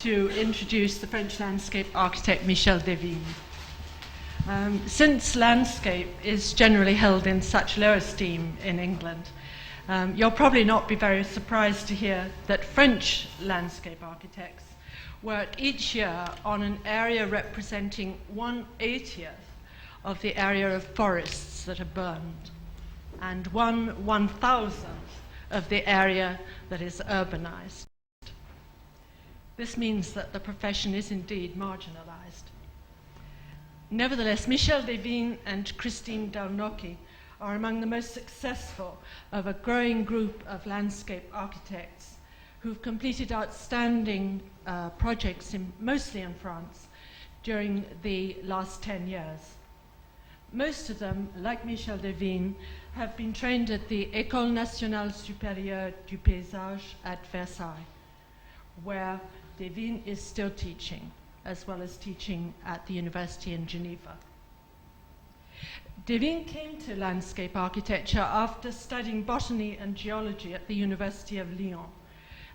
to introduce the French landscape architect Michel Desvignes. Since landscape is generally held in such low esteem in England, you'll probably not be very surprised to hear that French landscape architects work each year on an area representing 1/80th of the area of forests that are burned, and 1/1000th of the area that is urbanized. This means that the profession is indeed marginalized. Nevertheless, Michel Desvignes and Christine Dalnocchi are among the most successful of a growing group of landscape architects who've completed outstanding projects mostly in France during the last 10 years. Most of them, like Michel Desvignes, have been trained at the École Nationale Supérieure du Paysage at Versailles, where Desvignes is still teaching, as well as teaching at the University in Geneva. Desvignes came to landscape architecture after studying botany and geology at the University of Lyon,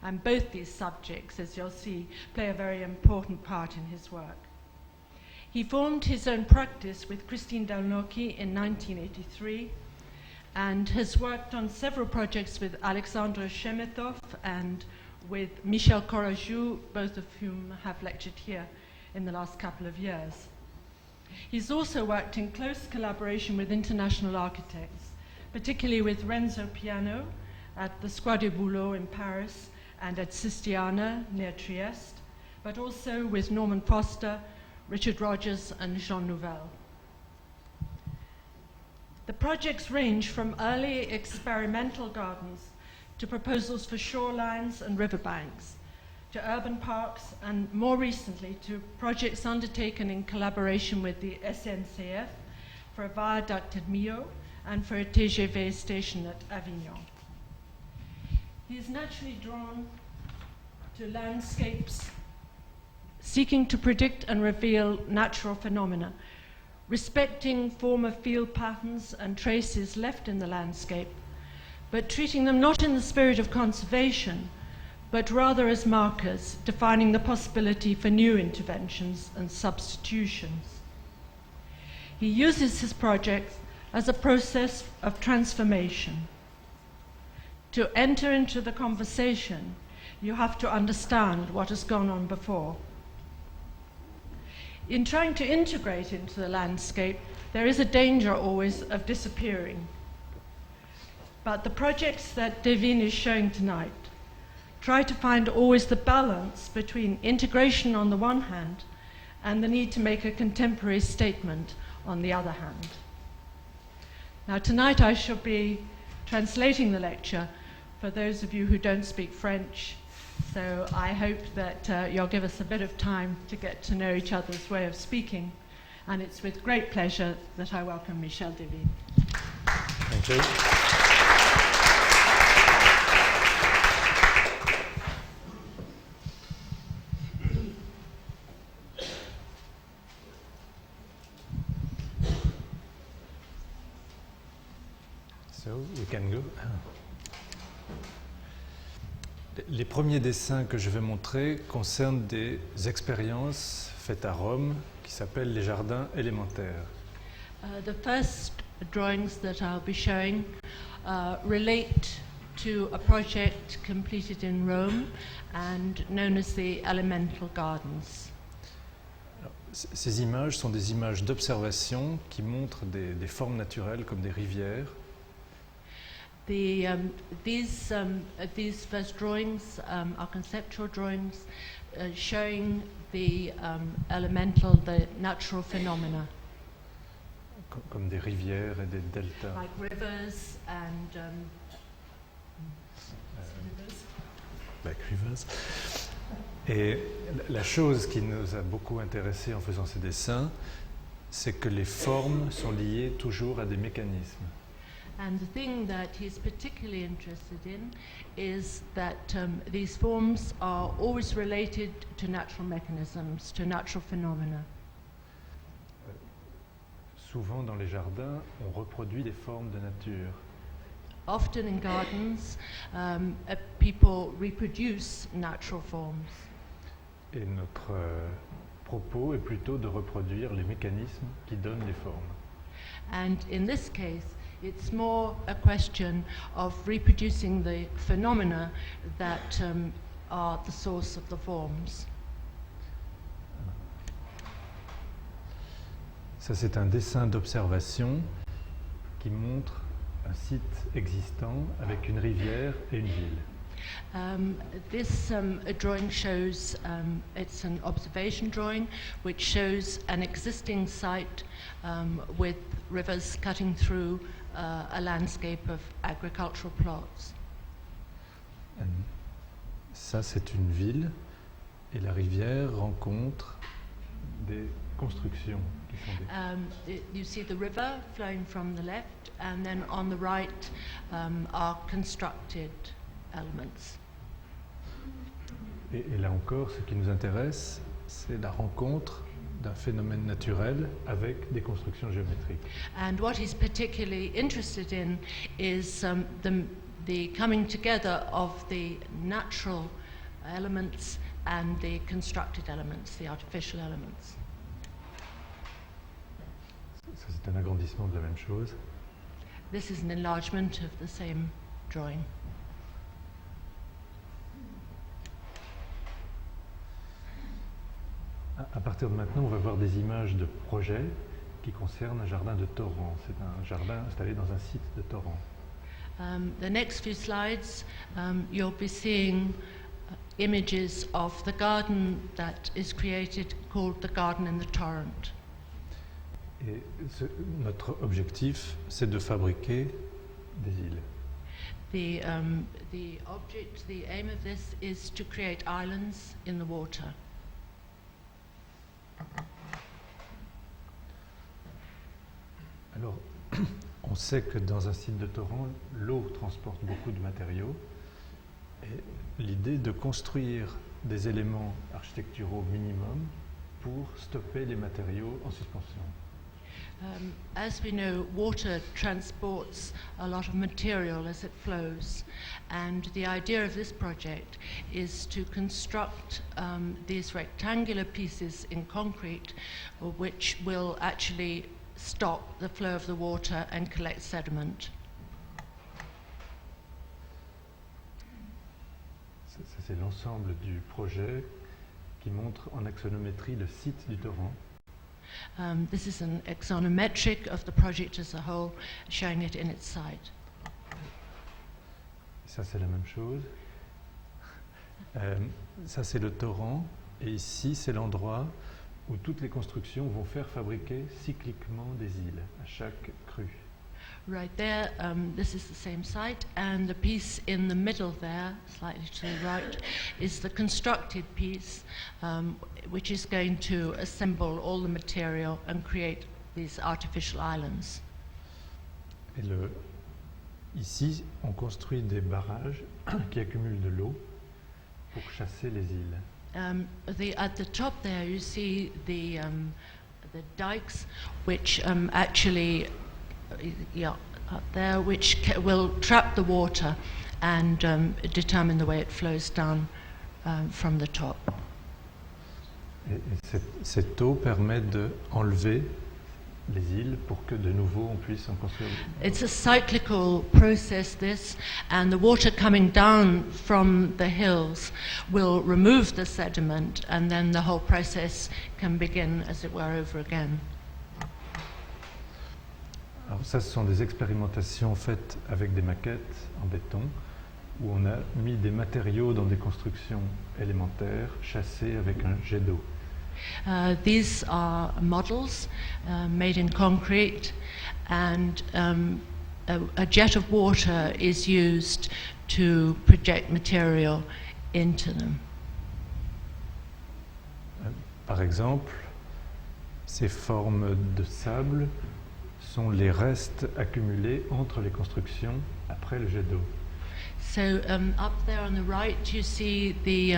and both these subjects, as you'll see, play a very important part in his work. He formed his own practice with Christine Dalnocchi in 1983 and has worked on several projects with Alexandre Chemetov and with Michel Corajou, both of whom have lectured here in the last couple of years. He's also worked in close collaboration with international architects, particularly with Renzo Piano at the Square du Boulot in Paris and at Sistiana near Trieste, but also with Norman Foster, Richard Rogers, and Jean Nouvel. The projects range from early experimental gardens to proposals for shorelines and riverbanks, to urban parks, and more recently to projects undertaken in collaboration with the SNCF for a viaduct at Millau and for a TGV station at Avignon. He is naturally drawn to landscapes seeking to predict and reveal natural phenomena, respecting former field patterns and traces left in the landscape, but treating them not in the spirit of conservation, but rather as markers defining the possibility for new interventions and substitutions. He uses his projects as a process of transformation. To enter into the conversation, you have to understand what has gone on before. In trying to integrate into the landscape, there is a danger always of disappearing. But the projects that Desvignes is showing tonight try to find always the balance between integration on the one hand and the need to make a contemporary statement on the other hand. Now tonight I shall be translating the lecture for those of you who don't speak French, so I hope that you'll give us a bit of time to get to know each other's way of speaking, and it's with great pleasure that I welcome Michel Desvignes. Thank you. So we can go. Les premiers dessins que je vais montrer concernent des expériences faites à Rome qui s'appellent les jardins élémentaires. The first drawings that I'll be showing relate to a project completed in Rome and known as the Elemental Gardens. Ces images sont des images d'observation qui montrent des formes naturelles comme des rivières. These first drawings are conceptual drawings showing the elemental, the natural phenomena. Comme des rivières et des deltas. Like rivers and like rivers. Et la chose qui nous a beaucoup intéressés en faisant ces dessins, c'est que les formes sont liées toujours à des mécanismes. And the thing that he's particularly interested in is that these forms are always related to natural mechanisms, to natural phenomena. Souvent dans les jardins, on reproduit des formes de nature. Often in gardens, people reproduce natural forms. Et notre propos est plutôt de reproduire les mécanismes qui donnent les formes. And in this case, it's more a question of reproducing the phenomena that are the source of the forms. Ça, c'est un dessin d'observation qui montre un site existant avec une rivière et une ville. This drawing shows, it's an observation drawing which shows an existing site with rivers cutting through a landscape of agricultural plots. Ça, c'est une ville et la rivière rencontre des constructions qui sont des... You see the river flowing from the left, and then on the right are constructed elements. Et là encore, ce qui nous intéresse, c'est la rencontre d'un phénomène naturel avec des constructions géométriques. And what he's particularly interested in is the coming together of the natural elements and the constructed elements, the artificial elements. Ça, c'est un agrandissement de la même chose. This is an enlargement of the same drawing. À partir de maintenant, on va voir des images de projets qui concernent un jardin de torrent. C'est un jardin installé dans un site de torrent. The next few slides, you'll be seeing images of the garden that is created called the Garden in the Torrent. Et notre objectif, c'est de fabriquer des îles. The object, the aim of this is to create islands in the water. Alors, on sait que dans un site de torrent, l'eau transporte beaucoup de matériaux. Et l'idée de construire des éléments architecturaux minimum pour stopper les matériaux en suspension. As we know, water transports a lot of material as it flows, and the idea of this project is to construct these rectangular pieces in concrete, which will actually stop the flow of the water and collect sediment. Ça, c'est l'ensemble du projet qui montre en axonométrie le site du torrent. This is an axonometric of the project as a whole, showing it in its site. Ça, c'est la même chose. Ça, c'est le torrent. Et ici, c'est l'endroit où toutes les constructions vont faire fabriquer cycliquement des îles à chaque crue. Right there, this is the same site, and the piece in the middle there, slightly to the right, is the constructed piece, which is going to assemble all the material and create these artificial islands. Et ici, on construit des barrages qui accumulent de l'eau pour chasser les îles. At the top there, you see the dikes, which actually, up there, which will trap the water and determine the way it flows down from the top. Et cette eau permet d'enlever les îles pour que de nouveau on puisse en construire. It's a cyclical process, this, and the water coming down from the hills will remove the sediment, and then the whole process can begin, as it were, over again. Alors ça, ce sont des expérimentations faites avec des maquettes en béton, où on a mis des matériaux dans des constructions élémentaires, chassés avec un jet d'eau. These are models made in concrete, and a jet of water is used to project material into them. Par exemple, ces formes de sable sont les restes accumulés entre les constructions après le jet d'eau. So up there on the right, you see the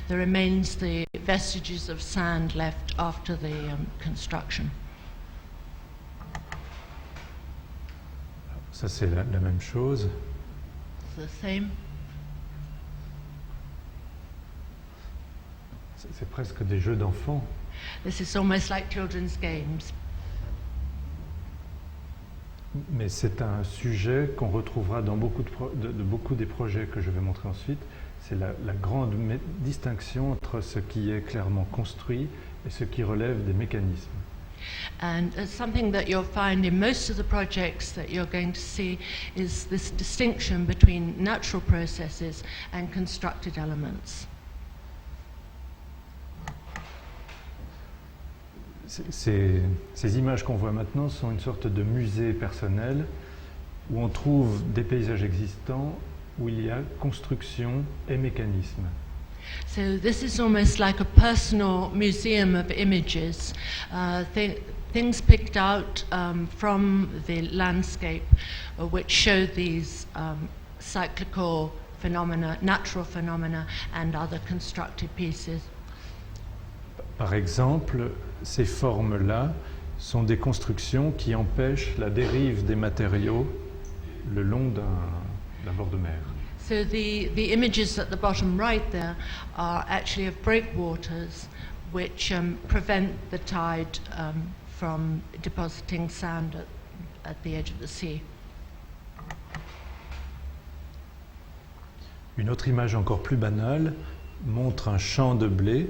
remains, the vestiges of sand left after the construction. Ça, c'est la même chose. It's the same. C'est presque des jeux d'enfants. This is almost like children's games. Mais c'est un sujet qu'on retrouvera dans beaucoup, beaucoup des projets que je vais montrer ensuite. C'est la grande distinction entre ce qui est clairement construit et ce qui relève des mécanismes. And something that you'll find in most of the projects that you're going to see is this distinction between natural processes and constructed elements. Ces images qu'on voit maintenant sont une sorte de musée personnel où on trouve des paysages existants où il y a construction et mécanisme. So this is almost like a personal museum of images, things picked out from the landscape which show these cyclical phenomena, natural phenomena and other constructed pieces. Par exemple, ces formes-là sont des constructions qui empêchent la dérive des matériaux le long d'un bord de mer. So the images at the bottom right there are actually of breakwaters which prevent the tide from depositing sand at the edge of the sea. Une autre image encore plus banale montre un champ de blé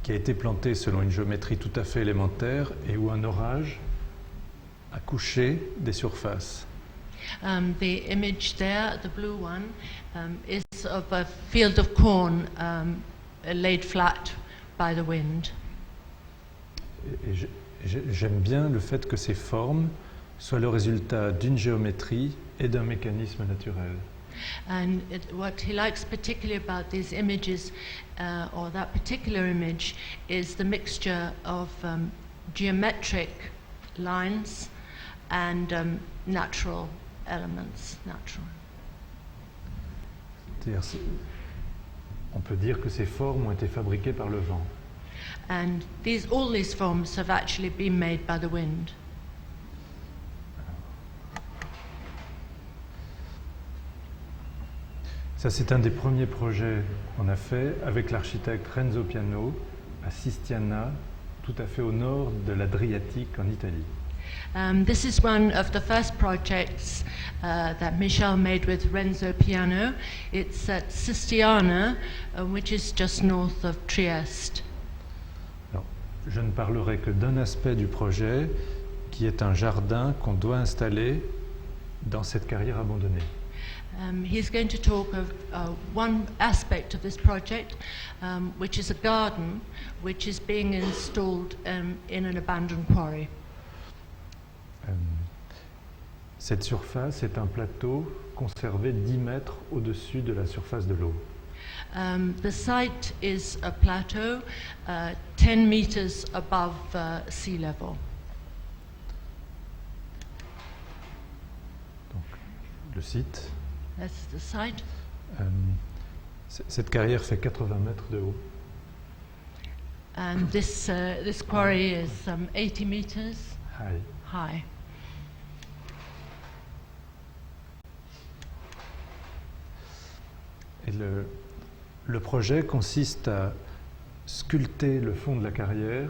qui a été planté selon une géométrie tout à fait élémentaire et où un orage a couché des surfaces. The image there, the blue one, is of a field of corn laid flat by the wind. Et j'aime bien le fait que ces formes soient le résultat d'une géométrie et d'un mécanisme naturel. And what he likes particularly about these images, or that particular image, is the mixture of geometric lines and natural elements. On peut dire que ces formes ont été fabriquées par le vent. And all these forms have actually been made by the wind. Ça, c'est un des premiers projets qu'on a fait avec l'architecte Renzo Piano à Sistiana, tout à fait au nord de l'Adriatique en Italie. This is one of the first projects that Michel made with Renzo Piano. It's at Sistiana, which is just north of Trieste. Alors, je ne parlerai que d'un aspect du projet, qui est un jardin qu'on doit installer dans cette carrière abandonnée. He's going to talk of one aspect of this project, which is a garden, which is being installed in an abandoned quarry. Cette surface est un plateau conservé 10 mètres au-dessus de la surface de l'eau. The site is a plateau 10 meters above sea level. Donc, le site. That's the site. Cette carrière fait 80 mètres de haut. And this quarry is 80 meters high. Et le projet consiste à sculpter le fond de la carrière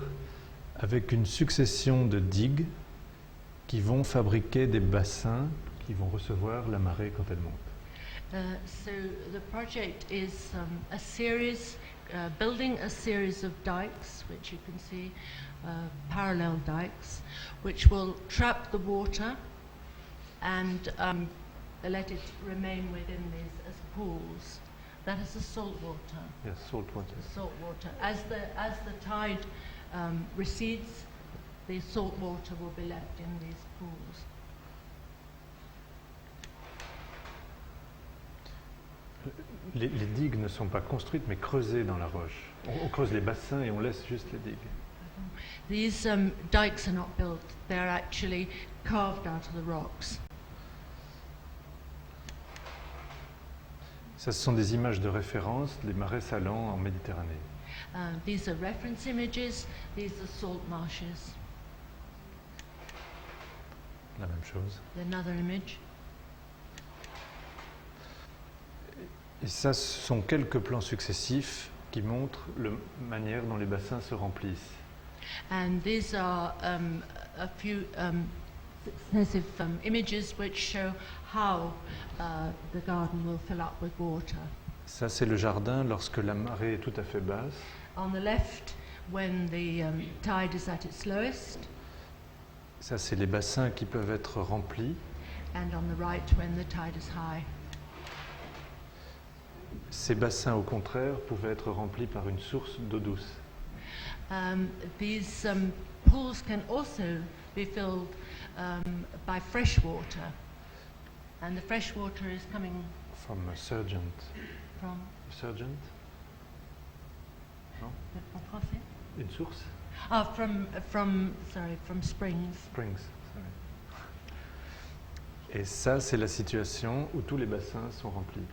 avec une succession de digues qui vont fabriquer des bassins qui vont recevoir la marée quand elle monte. So the project is a series, building a series of dikes, which you can see, parallel dikes, which will trap the water and let it remain within these as pools. That is the salt water. Yes, salt water. Salt water. As the tide recedes, the salt water will be left in these pools. Les digues ne sont pas construites mais creusées dans la roche. On creuse les bassins et on laisse juste les digues. These dikes are not built, they're actually carved out of the rocks. Ça, ce sont des images de référence, les marais salants en Méditerranée. These are reference images, these are salt marshes. La même chose. Another image. Et ça, ce sont quelques plans successifs qui montre la manière dont les bassins se remplissent. And these are a few successive images which show how the garden will fill up with water. Ça, c'est le jardin lorsque la marée est tout à fait basse. On the left, when the tide is at its lowest, Ça, c'est les bassins qui peuvent être remplis. and on the right, when the tide is high. Ces bassins, au contraire, pouvaient être remplis par une source d'eau douce. These pools can also be filled by fresh water, and the fresh water is coming From a surgent. from Surgent? Non? en français? Une source? From springs. Springs. Sorry. Et ça, c'est la situation où tous les bassins sont remplis.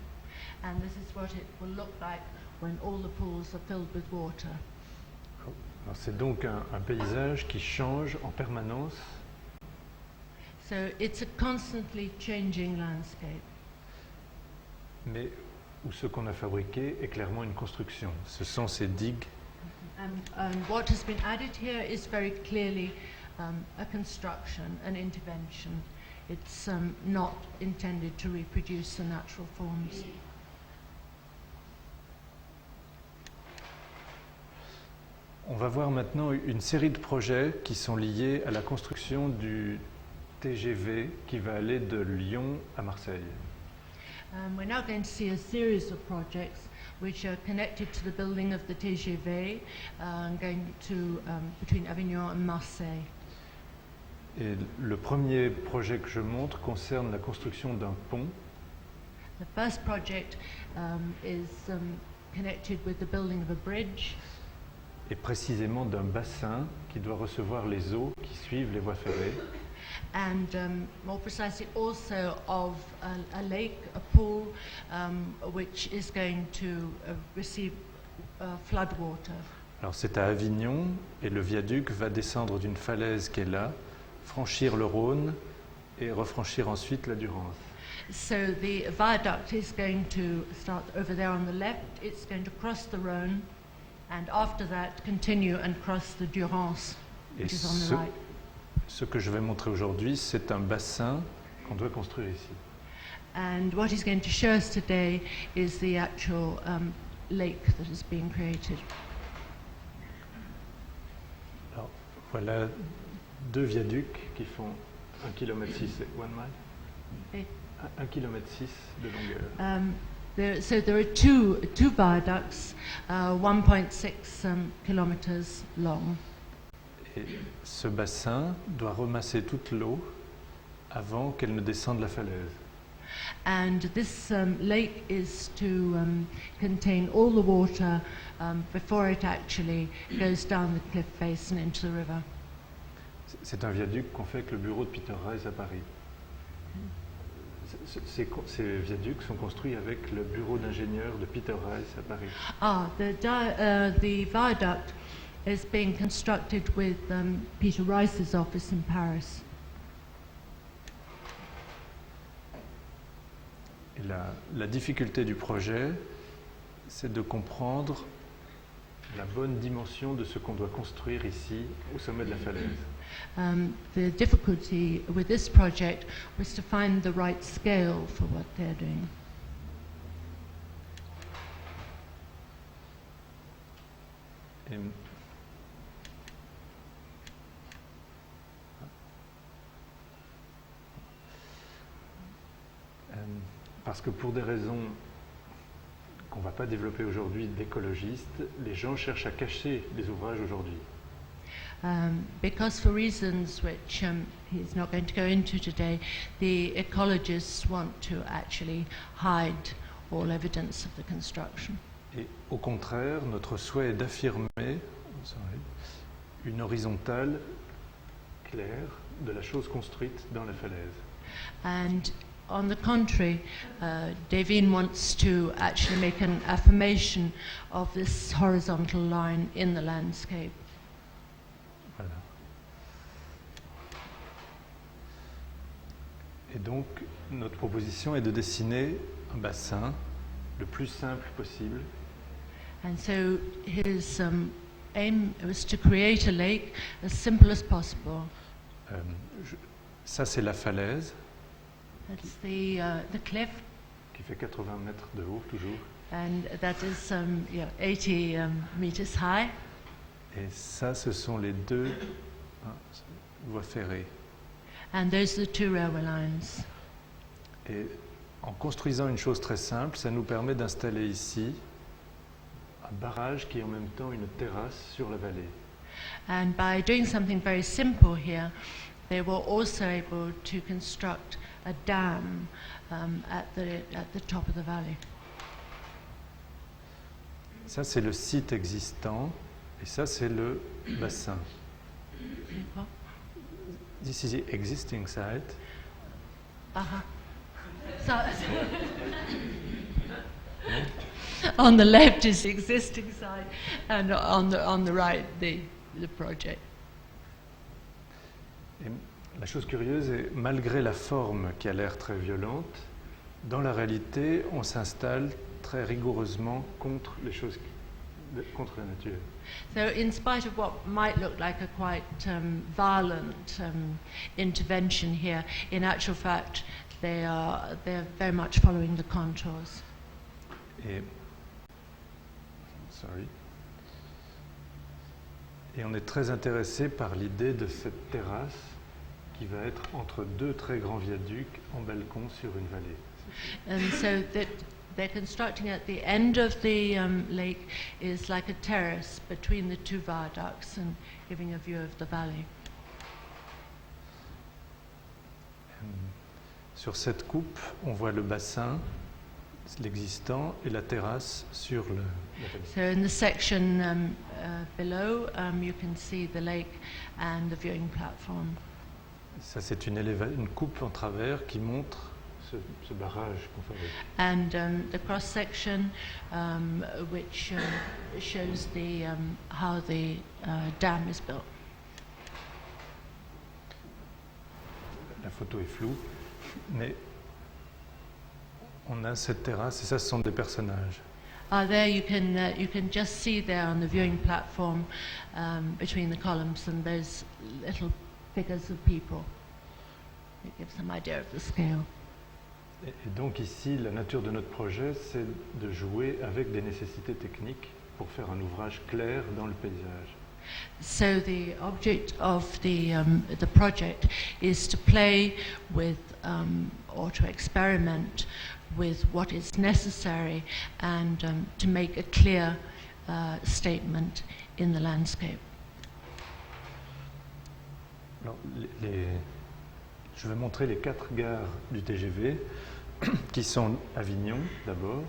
And this is what it will look like when all the pools are filled with water. Alors, c'est donc un paysage qui change en permanence, So it's a constantly changing landscape. mais où ce qu'on a fabriqué est clairement une construction. Ce sont ces digues And what has been added here is very clearly a construction, an intervention. It's not intended to reproduce the natural forms. On va voir maintenant une série de projets qui sont liés à la construction du TGV qui va aller de Lyon à Marseille. We're now going to see a series of projects which are connected to the building of the TGV, going to between Avignon and Marseille. Et le premier projet que je montre concerne la construction d'un pont The first project is connected with the building of a bridge, et précisément d'un bassin qui doit recevoir les eaux qui suivent les voies ferrées. and more precisely also of a lake, a pool, which is going to receive flood water. Alors c'est à Avignon et le viaduc va descendre d'une falaise qui est là, franchir le Rhône et refranchir ensuite la Durance. So the viaduct is going to start over there on the left, it's going to cross the Rhône, and after that continue and cross the Durance, Et which is on the right. ce que je vais montrer aujourd'hui, c'est un bassin qu'on doit construire ici. And what he's going to show us today is the actual lake that is being created. Alors, voilà deux viaducs qui font 1,6 km et 1 mile. Et- 1,6 km de longueur. So there are two viaducts, 1.6 kilometers long. Et ce bassin doit ramasser toute l'eau avant qu'elle ne descende la falaise. And this lake is to contain all the water before it actually goes down the cliff face and into the river. C'est un viaduc qu'on fait avec le bureau de Peter Rice à Paris. Ces viaducs sont construits avec le bureau d'ingénieurs de Peter Rice à Paris. The viaduct is being constructed with Peter Rice's office in Paris. Et la difficulté du projet, c'est de comprendre la bonne dimension de ce qu'on doit construire ici, au sommet de la falaise. The difficulty with this project was to find the right scale for what they're doing. Et parce que pour des raisons qu'on ne va pas développer aujourd'hui d'écologistes, les gens cherchent à cacher les ouvrages aujourd'hui. Because for reasons which he's not going to go into today, the ecologists want to actually hide all evidence of the construction. Et au contraire, notre souhait est d'affirmer une horizontale claire de la chose construite dans la falaise. And on the contrary, Devine wants to actually make an affirmation of this horizontal line in the landscape. Voilà. Et donc, notre proposition est de dessiner un bassin le plus simple possible. And so his aim was to create a lake as simple as possible. Euh, Ça, c'est la falaise That's the cliff, qui fait 80 mètres de haut toujours. and that is 80 meters high. Et ça, ce sont les deux voies ferrées. And those are the two railway lines. Et en construisant une chose très simple, ça nous permet d'installer ici un barrage qui est en même temps une terrasse sur la vallée. And by doing something very simple here, they were also able to construct a dam at the top of the valley. Ça, c'est le site existant, et ça, c'est le bassin. This is the existing site. Uh-huh. So, on the left is the existing site, and on the right the project. Et la chose curieuse est, malgré la forme qui a l'air très violente, dans la réalité, on s'installe très rigoureusement contre les choses, contre la nature. So, in spite of what might look like a quite violent intervention here, in actual fact, they're very much following the contours. Et on est très intéressé par l'idée de cette terrasse qui va être entre deux très grands viaducs en balcon sur une vallée. And so that they're constructing at the end of the lake is like a terrace between the two viaducts and giving a view of the valley. Sur cette coupe, on voit le bassin, l'existant, et la terrasse sur la vallée. So in the section below, you can see the lake and the viewing platform. Ça, c'est une coupe en travers qui montre ce barrage qu'on fabrique. And the cross section, which shows how the dam is built. La photo est floue, mais on a cette terrasse, et ça, ce sont des personnages. There you can just see there on the viewing platform between the columns and those little figures of people. It gives some idea of the scale. Et donc ici, la nature de notre projet, c'est de jouer avec des nécessités techniques pour faire un ouvrage clair dans le paysage. So the object of the project is to play with or to experiment with what is necessary and to make a clear statement in the landscape. Alors, je vais montrer les 4 gares du TGV qui sont Avignon d'abord.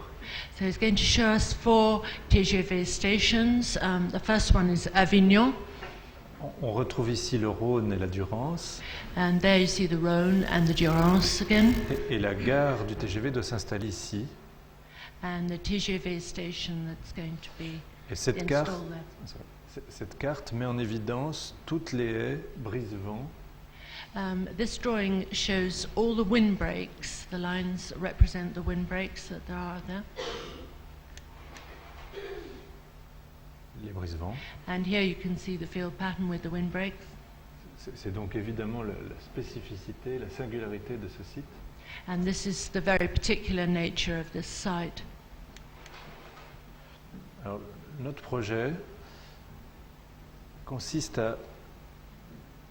So he's going to show us 4 TGV stations. The first one is Avignon. On retrouve ici le Rhône et la Durance. And there you see the Rhône and the Durance again. Et la gare du TGV doit s'installer ici. And the TGV station that's going to be Et cette installed there. cette carte met en évidence toutes les haies brise-vent. This drawing shows all the windbreaks. The lines represent the windbreaks that there are there. Les brise-vent. And here you can see the field pattern with the windbreaks. C'est donc évidemment la spécificité, la singularité de ce site. And this is the very particular nature of this site. Alors, notre projet consiste à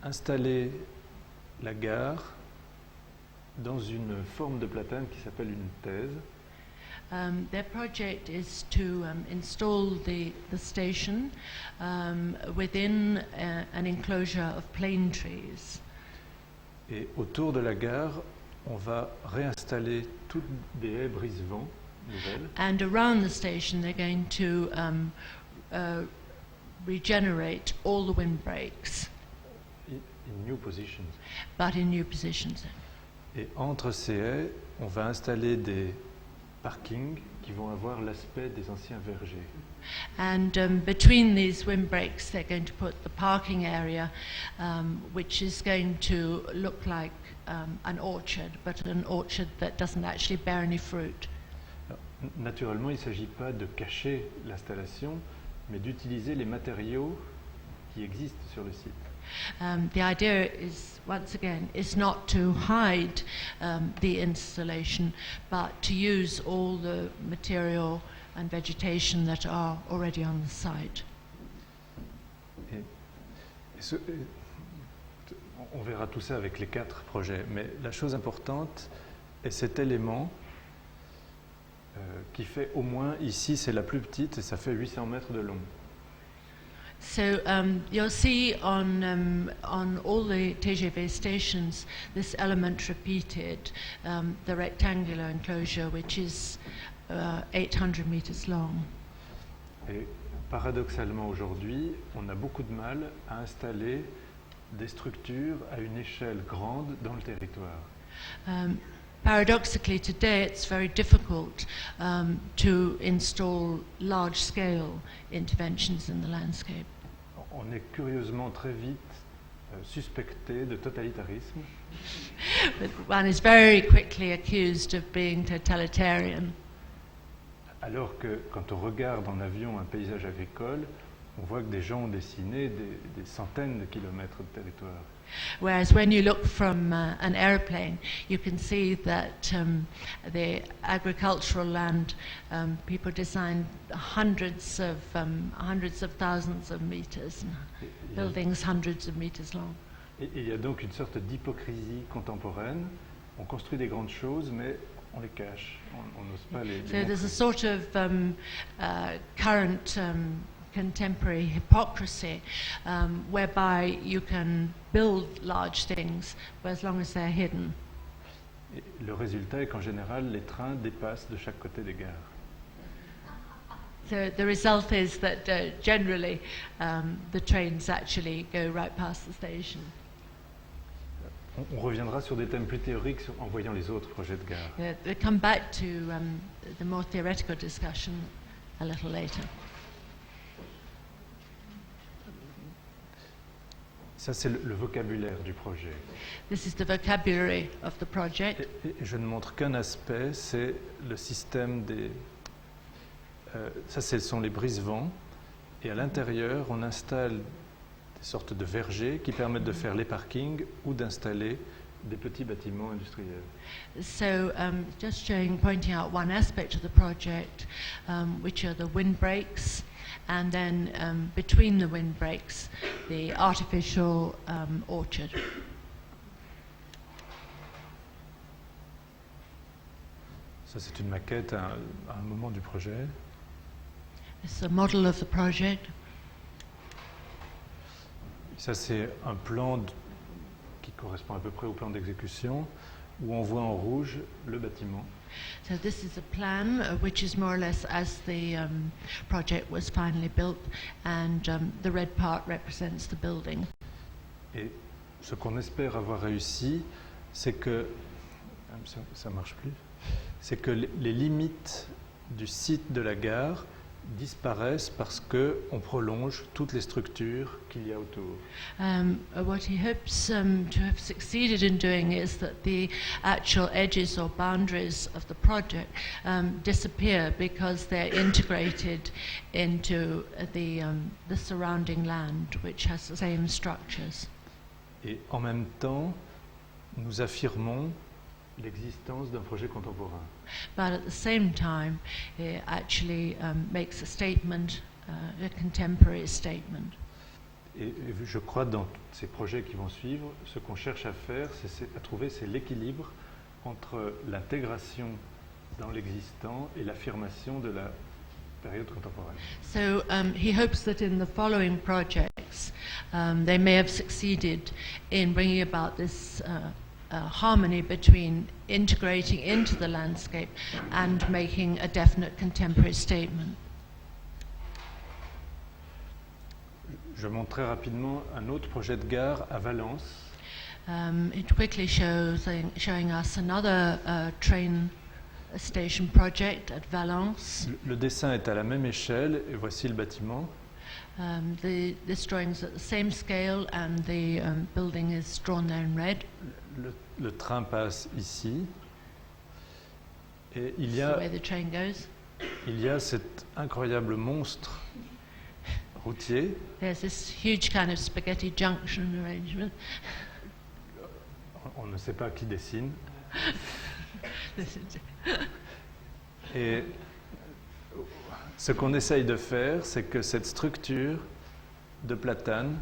installer la gare dans une forme de platane qui s'appelle une thèse. Their project is to install the station within an enclosure of plane trees. Et autour de la gare, on va réinstaller toutes des haies brise-vent nouvelles. And around the station, they're going to regenerate all the windbreaks, In new positions. but in new positions. Et entre ces haies, on va installer des parkings qui vont avoir l'aspect des anciens vergers. And between these windbreaks, they're going to put the parking area, which is going to look like an orchard, but an orchard that doesn't actually bear any fruit. Naturellement, il ne s'agit pas de cacher l'installation, mais d'utiliser les matériaux qui existent sur le site. The idea is, once again, is not to hide the installation, but to use all the material and vegetation that are already on the site. On verra tout ça avec les 4 projets, mais la chose importante est cet élément qui fait au moins, ici c'est la plus petite et ça fait 800 mètres de long. So you'll see on all the TGV stations this element repeated, the rectangular enclosure, which is 800 meters long. Et paradoxalement aujourd'hui, on a beaucoup de mal à installer des structures à une échelle grande dans le territoire. Paradoxically, today it's very difficult to install large-scale interventions in the landscape. On est curieusement très vite suspecté de totalitarisme. But one is very quickly accused of being totalitarian. Alors que quand on regarde en avion un paysage agricole, on voit que des gens ont dessiné des centaines de kilomètres de territoire. Whereas when you look from an airplane, you can see that the agricultural land, people designed hundreds of thousands of meters, buildings hundreds of meters long. Et il y a donc une sorte d'hypocrisie contemporaine. On construit des grandes choses, mais on les cache. On n'ose pas les So there's a montrer. sort of current contemporary hypocrisy whereby you can build large things, but as long as they're hidden. Et le résultat est qu'en général, les trains dépassent de chaque côté des gares. So the result is that generally the trains actually go right past the station. On reviendra sur des thèmes plus théoriques en voyant les autres projets de gare. We'll come back to the more theoretical discussion a little later. Ça, c'est le vocabulaire du projet. This is the vocabulary of the project. Et je ne montre qu'un aspect, c'est le système des... ça, ce sont les brise-vents. Et à l'intérieur, on installe des sortes de vergers qui permettent de faire les parkings ou d'installer des petits bâtiments industriels. So just pointing out one aspect of the project, which are the windbreaks, and then between the windbreaks, the artificial orchard. Ça, c'est une maquette à un moment du projet. It's a model of the project. Ça, c'est un plan qui correspond à peu près au plan d'exécution, où on voit en rouge le bâtiment. So this is a plan which is more or less as the project was finally built, and the red part represents the building. Et ce qu'on espère avoir réussi, c'est que ça marche plus. C'est que les limites du site de la gare disparaissent parce qu'on prolonge toutes les structures qu'il y a autour. What he hopes to have succeeded in doing is that the actual edges or boundaries of the project disappear because they're integrated into the surrounding land, which has the same structures. Et en même temps, nous affirmons l'existence d'un projet contemporain. But at the same time, it actually makes a statement, a contemporary statement. Et je crois dans ces projets qui vont suivre, ce qu'on cherche à faire, c'est à trouver c'est l'équilibre entre l'intégration dans l'existant et l'affirmation de la période contemporaine. So he hopes that in the following projects, they may have succeeded in bringing about this harmony between integrating into the landscape and making a definite contemporary statement. Je montre très rapidement un autre projet de gare à Valence. It quickly showing us another train station project at Valence. Le dessin est à la même échelle et voici le bâtiment. This drawing is at the same scale and the building is drawn there in red. Le train passe ici Et This is the way the train goes. il y a cet incroyable monstre routier. There's this huge kind of spaghetti junction arrangement. On ne sait pas qui dessine. This is- Et ce qu'on essaye de faire, c'est que cette structure de platane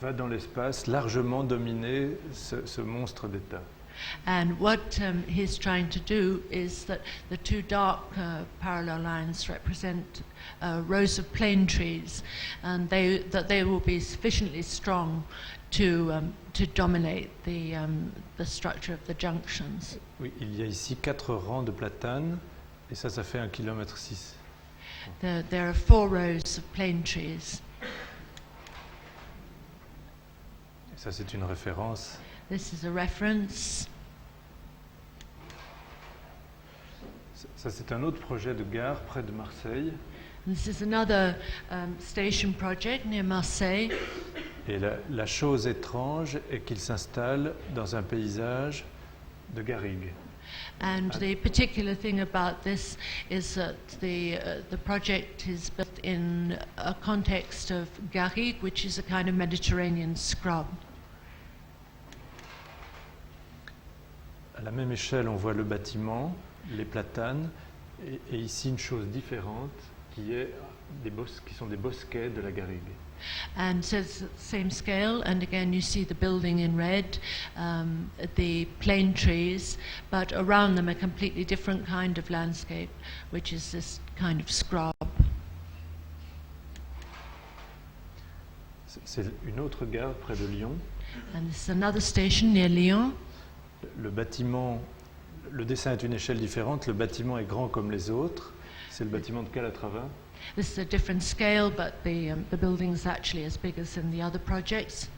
va dans l'espace largement dominer ce monstre d'État. And what he's trying to do is that the two dark parallel lines represent rows of plane trees, and that they will be sufficiently strong to dominate the structure of the junctions. Oui, il y a ici 4 rangs de platane, et ça fait 1,6 km. There are 4 rows of plane trees. Et ça, c'est une référence. This is a reference. Ça, c'est un autre projet de gare près de Marseille. And this is another station project near Marseille. Et la chose étrange est qu'il s'installe dans un paysage de garrigue. And the particular thing about this is that the project is built in a context of garrigue, which is a kind of Mediterranean scrub. À la même échelle, on voit le bâtiment, les platanes, et ici une chose différente qui sont des bosquets de la garrigue. And so it's the same scale, and again you see the building in red, the plane trees, but around them a completely different kind of landscape, which is this kind of scrub. C'est une autre gare près de Lyon. And this is another station near Lyon. Le bâtiment, le dessin est une échelle différente, le bâtiment est grand comme les autres, c'est le bâtiment de Calatrava. This is a different scale, but the building is actually as big as in the other projects.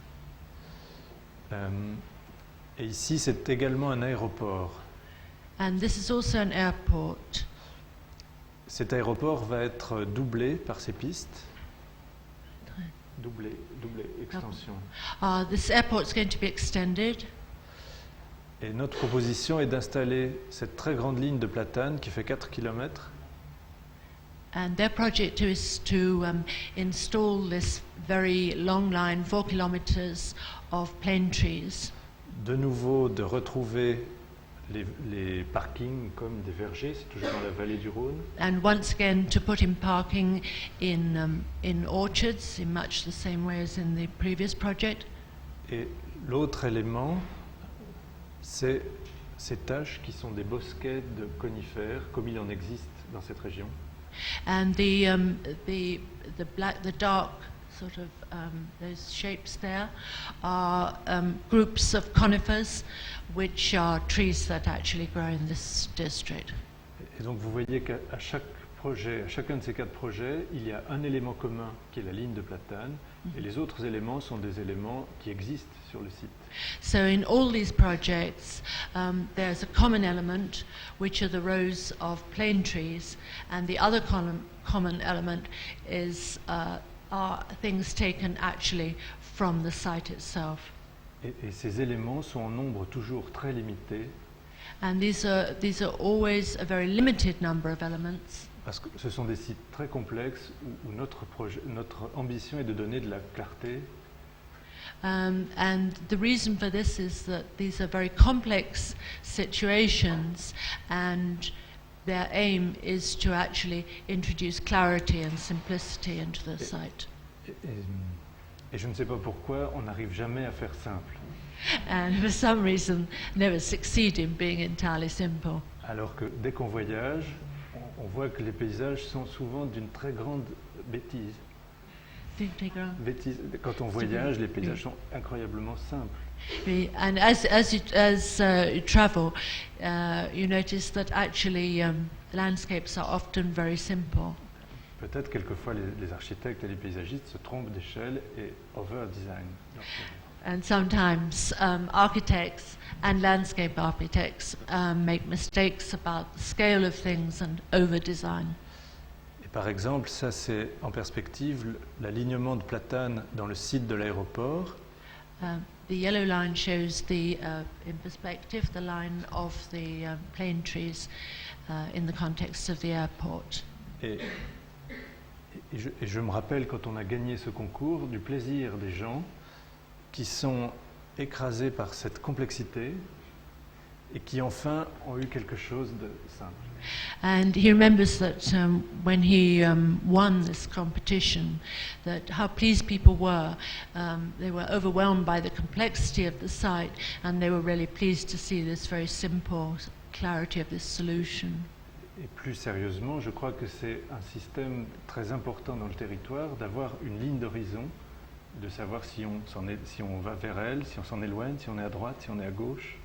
Et ici, c'est également un aéroport. And this is also an airport. Cet aéroport va être doublé par ces pistes. Doublé, extension. This airport is going to be extended. Et notre proposition est d'installer cette très grande ligne de platane qui fait 4 km. And their project is to install this very long line, 4 kilometers of plane trees. De nouveau, de retrouver les parkings comme des vergers, c'est toujours dans la vallée du Rhône. And once again, to put in parking in orchards, in much the same way as in the previous project. Et l'autre élément, c'est ces taches qui sont des bosquets de conifères, comme il en existe dans cette région. And the dark sort of those shapes there are groups of conifers, which are trees that actually grow in this district. Et donc vous voyez qu'à chaque projet, à chacun de ces 4 projets, il y a un élément commun qui est la ligne de platane, et les autres éléments sont des éléments qui existent sur le site. So in all these projects, there's a common element, which are the rows of plane trees, and the other common element is are things taken actually from the site itself. Et ces éléments sont en nombre toujours très limité, And these are always a very limited number of elements. parce que ce sont des sites très complexes où notre ambition est de donner de la clarté. And the reason for this is that these are very complex situations, and their aim is to actually introduce clarity and simplicity into the site. Et je ne sais pas pourquoi on n'arrive jamais à faire simple. And for some reason, never succeed in being entirely simple. Alors que dès qu'on voyage, on voit que les paysages sont souvent d'une très grande bêtise. Quand on voyage, les paysages sont incroyablement simples. And as you travel, you notice that actually landscapes are often very simple. Peut-être quelquefois les architectes et les paysagistes se trompent d'échelle et over-design. And sometimes architects and landscape architects make mistakes about the scale of things and over-design. Et par exemple, ça c'est en perspective l'alignement de platane dans le site de l'aéroport. the yellow line shows in perspective, the line of the plane trees in the context of the airport. Et je me rappelle, quand on a gagné ce concours, du plaisir des gens qui sont écrasés par cette complexité et qui enfin ont eu quelque chose de simple. And he remembers that when he won this competition, that how pleased people were. They were overwhelmed by the complexity of the site, and they were really pleased to see this very simple clarity of this solution. Et plus sérieusement, je crois que c'est un système très important dans le territoire d'avoir une ligne d'horizon, de savoir si on va vers elle, si on s'en éloigne, si on est à droite, si on est à gauche.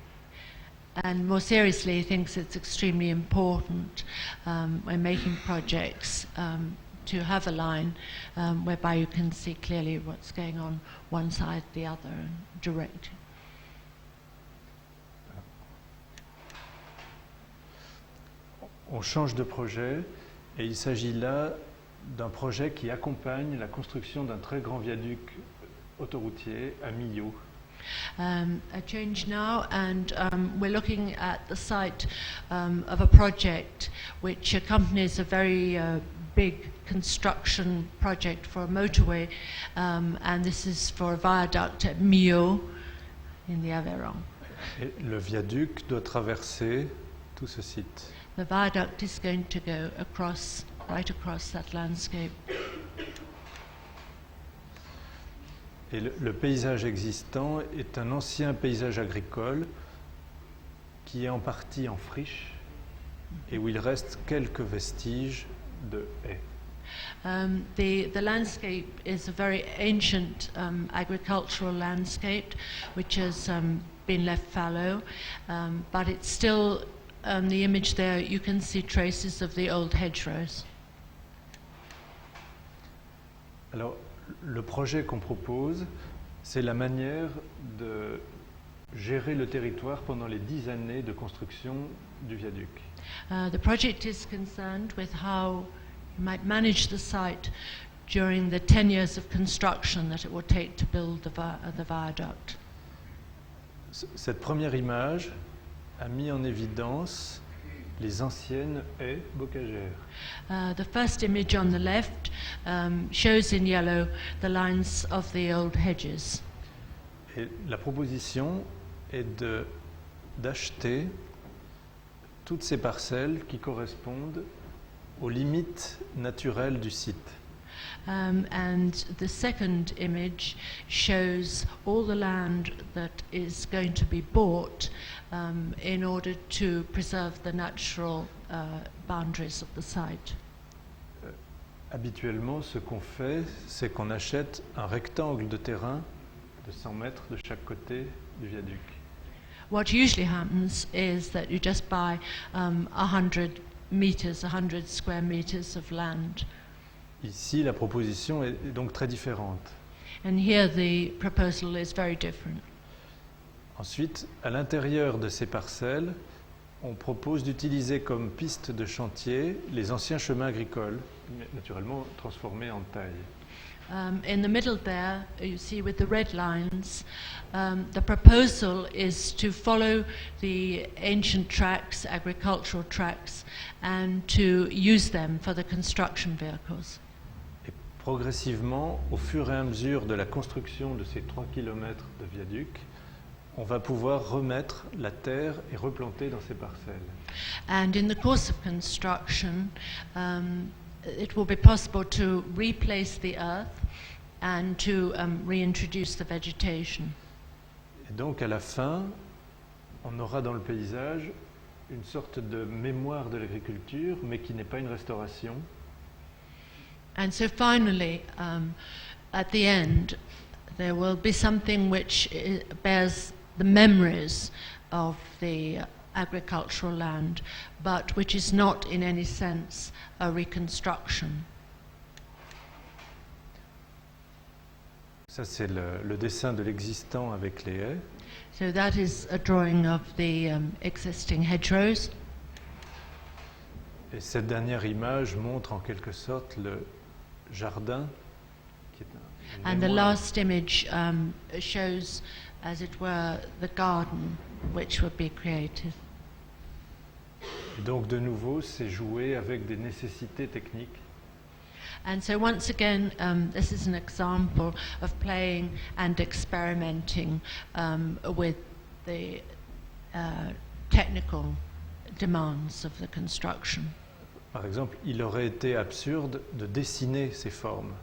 And more seriously, he thinks it's extremely important when making projects to have a line whereby you can see clearly what's going on one side, the other, and direct. On change de projet et il s'agit là d'un projet qui accompagne la construction d'un très grand viaduc autoroutier à Millau. A change now, and we're looking at the site of a project which accompanies a very big construction project for a motorway, and this is for a viaduct at Millau in the Aveyron. Et le viaduc doit traverser tout ce site. The viaduct is going to go across, right across that landscape. Et le paysage existant est un ancien paysage agricole qui est en partie en friche et où il reste quelques vestiges de haies. The landscape is a very ancient agricultural landscape which has been left fallow, but it's still, the image there, you can see traces of the old hedgerows. Alors, le projet qu'on propose, c'est la manière de gérer le territoire pendant les 10 années de construction du viaduc. The project is concerned with how you might manage the site during the 10 years of construction that it will take to build the viaduct. Cette première image a mis en évidence les anciennes haies bocagères. The first image on the left shows in yellow the lines of the old hedges. Et la proposition est d'acheter toutes ces parcelles qui correspondent aux limites naturelles du site. And the second image shows all the land that is going to be bought in order to preserve the natural boundaries of the site. Habituellement, ce qu'on fait, c'est qu'on achète un rectangle de terrain de 100 mètres de chaque côté du viaduc. What usually happens is that you just buy 100 meters, 100 square meters of land. Ici, la proposition est donc très différente. And here the proposal is very different. Ensuite, à l'intérieur de ces parcelles, on propose d'utiliser comme piste de chantier les anciens chemins agricoles, naturellement transformés en taille. In the middle there, you see with the red lines, the proposal is to follow the ancient tracks, agricultural tracks, and to use them for the construction vehicles. Et progressivement, au fur et à mesure de la construction de ces 3 km de viaduc, on va pouvoir remettre la terre et replanter dans ces parcelles. And in the course of construction, it will be possible to replace the earth and to reintroduce the vegetation. Et donc à la fin, on aura dans le paysage une sorte de mémoire de l'agriculture, mais qui n'est pas une restauration. And so finally, at the end, there will be something which bears the memories of the agricultural land, but which is not in any sense a reconstruction. Ça, c'est le dessin de l'existant avec les haies. So that is a drawing of the existing hedgerows. Et cette dernière image montre en quelque sorte le jardin, qui est And the last image shows as it were, the garden which would be created. Et donc de nouveau, c'est jouer avec des nécessités techniques. And so once again, this is an example of playing and experimenting with the technical demands of the construction. Par exemple, il aurait été absurde de dessiner ces formes.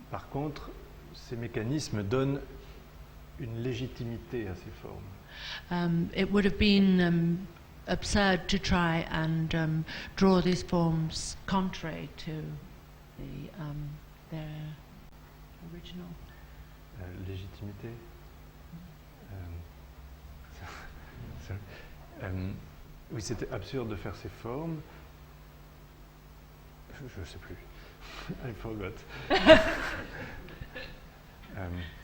Par contre, ces mécanismes donnent une légitimité à ces formes. It would have been absurd to try and draw these forms contrary to their original. Légitimité. Oui, c'était absurde de faire ces formes. Je ne sais plus. I forgot.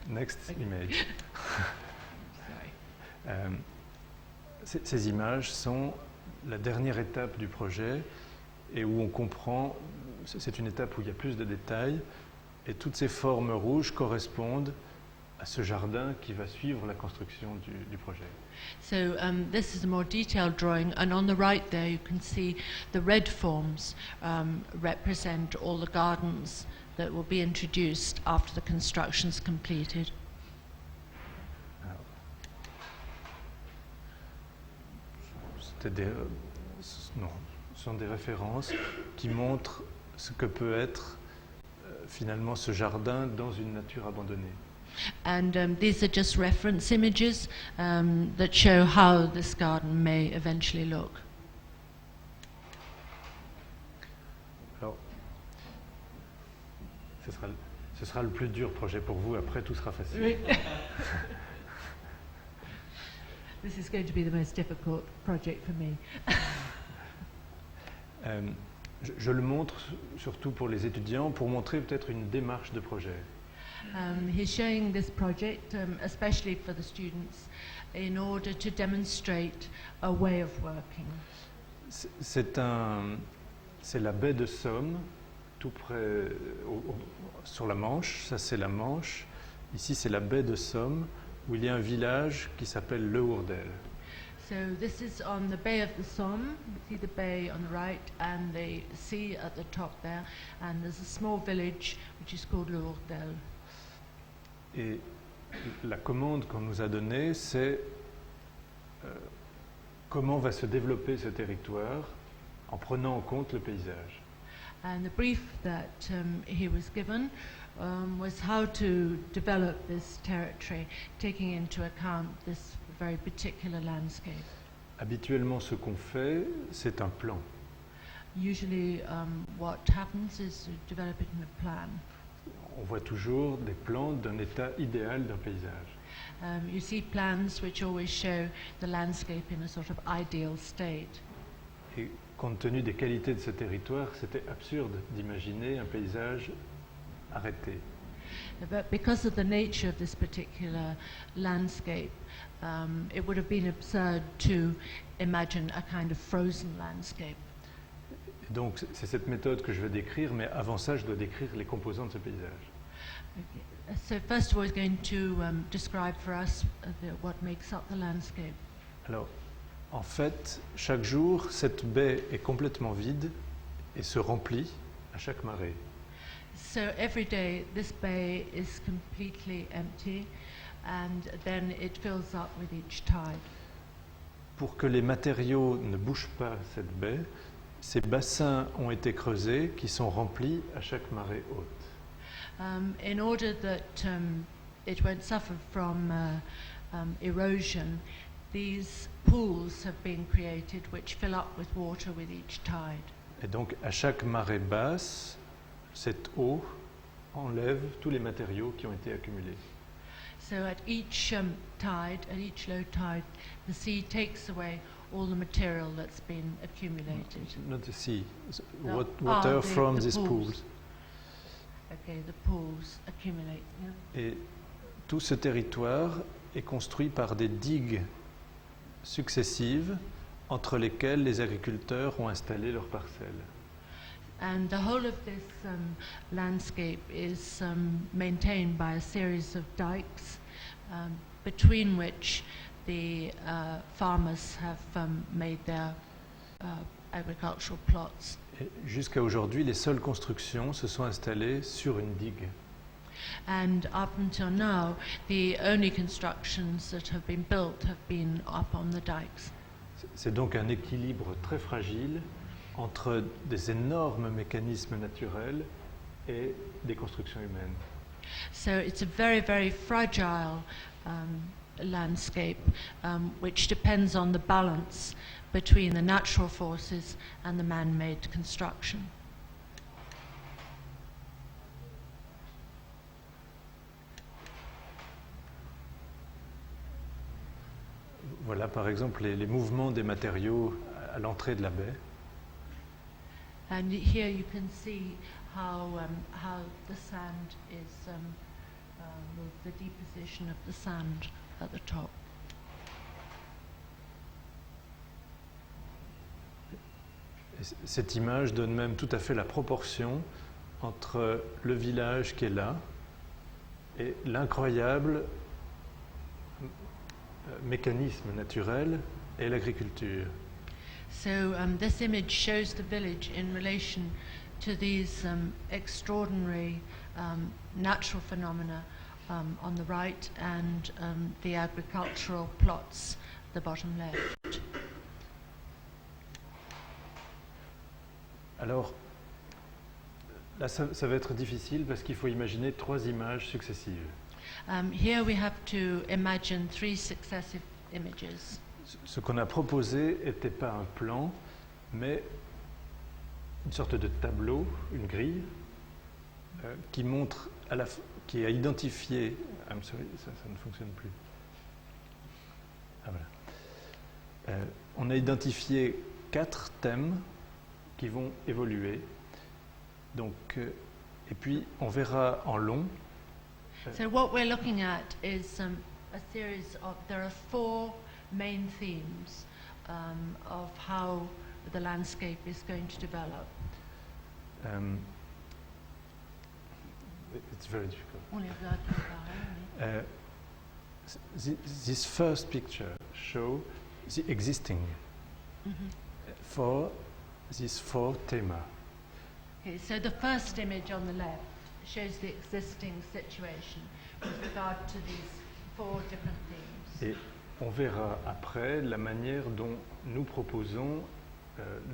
Next image. Ces images sont la dernière étape du projet et où on comprend, c'est une étape où il y a plus de détails et toutes ces formes rouges correspondent à ce jardin qui va suivre la construction du projet. So this is a more detailed drawing, and on the right there you can see the red forms represent all the gardens that will be introduced after the construction's completed. Ce sont des références qui montrent ce que peut être finalement ce jardin dans une nature abandonnée. And these are just reference images that show how this garden may eventually look. Alors, ce sera le plus dur projet pour vous, après tout sera facile. This is going to be the most difficult project for me. Je le montre surtout pour les étudiants, pour montrer peut-être une démarche de projet. He's showing this project, especially for the students, in order to demonstrate a way of working. C'est la baie de Somme, tout près, sur la Manche. Ça, c'est la Manche. Ici, c'est la baie de Somme, où il y a un village qui s'appelle Le Hourdel. So this is on the Bay of the Somme. You see the bay on the right and the sea at the top there. And there's a small village which is called Le Hourdel. Et la commande qu'on nous a donnée, c'est comment va se développer ce territoire en prenant en compte le paysage. And the brief that he was given was how to develop this territory, taking into account this very particular landscape. Habituellement, ce qu'on fait, c'est un plan. Usually, what happens is to develop it in a plan. On voit toujours des plans d'un état idéal d'un paysage. You see plans which always show the landscape in a sort of ideal state. Et compte tenu des qualités de ce territoire, c'était absurde d'imaginer un paysage arrêté. But because of the nature of this particular landscape, it would have been absurd to imagine a kind of frozen landscape. Et donc, c'est cette méthode que je vais décrire, mais avant ça, je dois décrire les composants de ce paysage. Okay. So first of all, he's going to describe for us what makes up the landscape. Alors, en fait, chaque jour, cette baie est complètement vide et se remplit à chaque marée. So every day, this bay is completely empty, and then it fills up with each tide. Pour que les matériaux ne bougent pas cette baie, ces bassins ont été creusés qui sont remplis à chaque marée haute. In order that it won't suffer from erosion, these pools have been created which fill up with water with each tide. Et donc, à chaque marée basse, cette eau enlève tous les matériaux qui ont été accumulés. So at each tide, at each low tide, the sea takes away all the material that's been accumulated. Not the sea, No. water the from these pools. pools. Okay, the pools accumulate. Yeah. Et tout ce territoire est construit par des digues successives entre lesquelles les agriculteurs ont installé leurs parcelles. And the whole of this landscape is maintained by a series of dikes between which the farmers have made their agricultural plots. Et jusqu'à aujourd'hui, les seules constructions se sont installées sur une digue. And up until now, the only constructions that have been built have been up on the dikes. C'est donc un équilibre très fragile entre des énormes mécanismes naturels et des constructions humaines. So it's a very, very fragile landscape, which depends on the balance between the natural forces and the man-made construction. Voilà par exemple les mouvements des matériaux à l'entrée de la baie. And here you can see how the sand is the deposition of the sand at the top. Et cette image donne même tout à fait la proportion entre le village qui est là et l'incroyable mécanisme naturel et l'agriculture. So this image shows the village in relation to these extraordinary natural phenomena on the right and the agricultural plots, the bottom left. Alors, là, ça va être difficile parce qu'il faut imaginer 3 images successives. Here we have to imagine 3 successive images. Ce qu'on a proposé n'était pas un plan, mais une sorte de tableau, une grille, qui montre, qui a identifié... I'm sorry, ça ne fonctionne plus. Ah, voilà. On a identifié 4 thèmes qui vont évoluer. Donc, et puis, on verra en long. So what we're looking at is a series of, there are 4 main themes of how the landscape is going to develop. It's very difficult. On les voit tout pareil, oui. This first picture shows the existing for these 4 themes. Okay, so the first image on the left shows the existing situation with regard to these 4 different themes. Et on verra après la manière dont nous proposons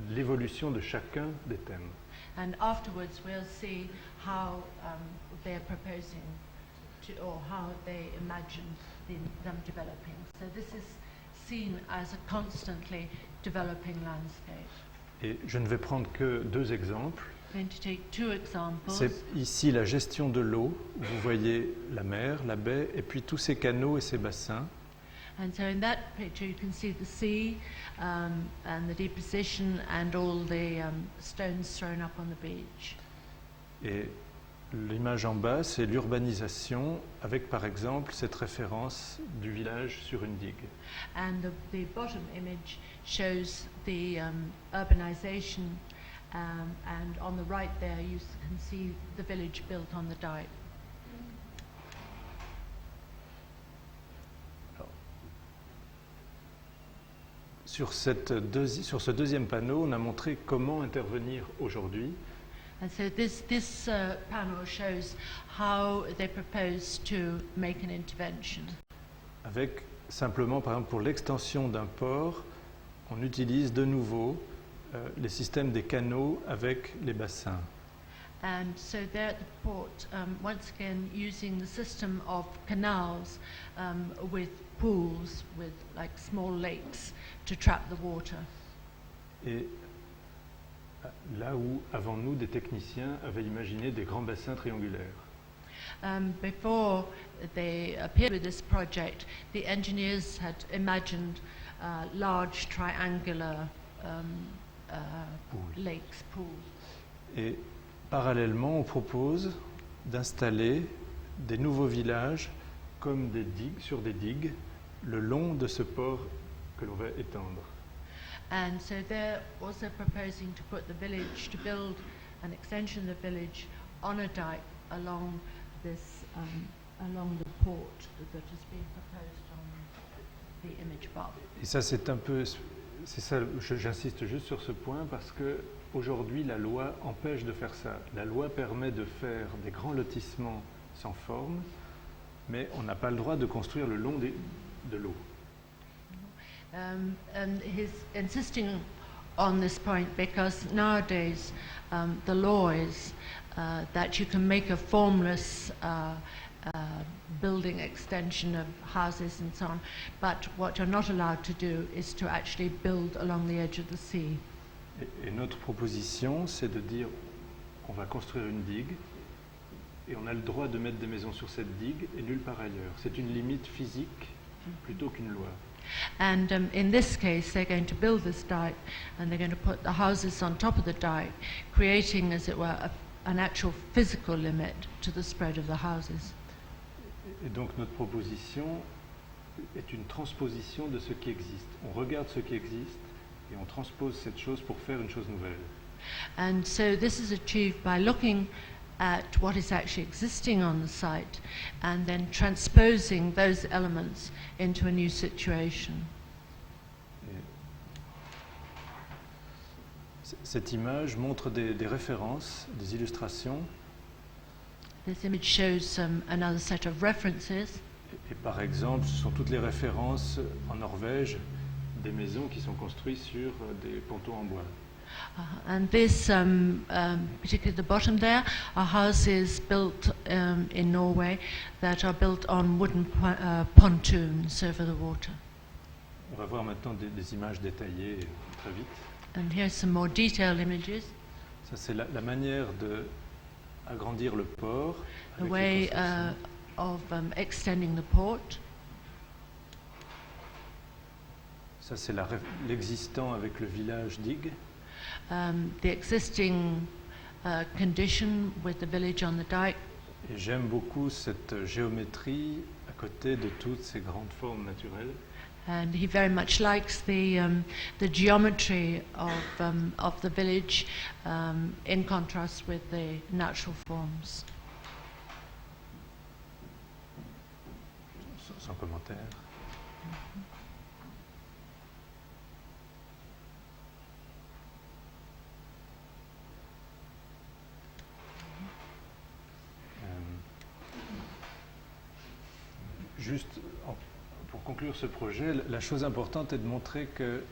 l'évolution de chacun des thèmes. And afterwards we'll see how they're proposing to, or how they imagine them developing. So this is seen as a constantly developing landscape. Et je ne vais prendre que 2 exemples. I'm going to take 2 examples. C'est ici la gestion de l'eau. Vous voyez la mer, la baie, et puis tous ces canaux et ces bassins. And so in that picture you can see the sea and the deposition and all the stones thrown up on the beach. Et l'image en bas, c'est l'urbanisation avec par exemple cette référence du village sur une digue. And the bottom image shows the urbanization and on the right there you can see the village built on the dike. Sur ce deuxième panneau, on a montré comment intervenir aujourd'hui. And so this panel shows how they propose to make an intervention. Avec simplement, par exemple, pour l'extension d'un port, on utilise de nouveau les systèmes des canaux avec les bassins. And so there at the port, once again, using the system of canals with pools, with like small lakes to trap the water. Et là où, avant nous, des techniciens avaient imaginé des grands bassins triangulaires. Before they appeared with this project, the engineers had imagined large triangular lakes, pools. Et parallèlement, on propose d'installer des nouveaux villages comme des digues, sur des digues le long de ce port que l'on va étendre. And so they're also proposing to put the village, to build an extension of the village on a dike along this along the port that has been proposed on the image above. Et ça, c'est un peu, c'est ça, j'insiste juste sur ce point parce que aujourd'hui, la loi empêche de faire ça. La loi permet de faire des grands lotissements sans forme, mais on n'a pas le droit de construire le long de l'eau. And he's insisting on this point because nowadays the law is that you can make a formless building extension of houses and so on, but what you're not allowed to do is to actually build along the edge of the sea. Et notre proposition, c'est de dire on va construire une digue et on a le droit de mettre des maisons sur cette digue et nulle part ailleurs. C'est une limite physique plutôt qu'une loi. And in this case, they're going to build this dike and they're going to put the houses on top of the dike, creating, as it were, an actual physical limit to the spread of the houses. Et donc notre proposition est une transposition de ce qui existe. On regarde ce qui existe et on transpose cette chose pour faire une chose nouvelle. And so this is achieved by looking at what is actually existing on the site and then transposing those elements into a new situation. Cette image montre des références, des illustrations. This image shows another set of references. Et par exemple, ce sont toutes les références en Norvège des maisons qui sont construites sur des pontons en bois. And this, particularly at the bottom there, are houses built in Norway that are built on wooden pontoons over the water. On va voir maintenant des images détaillées très vite. And here's some more detailed images. Ça, c'est la manière d'agrandir le port. The way of extending the port. Ça, c'est l'existant avec le village digue. The existing condition with the village on the dike. Et j'aime beaucoup cette géométrie à côté de toutes ces grandes formes naturelles. And he very much likes the geometry of the village in contrast with the natural forms. Sans commentaire. Juste pour conclure ce projet, la chose importante est de montrer que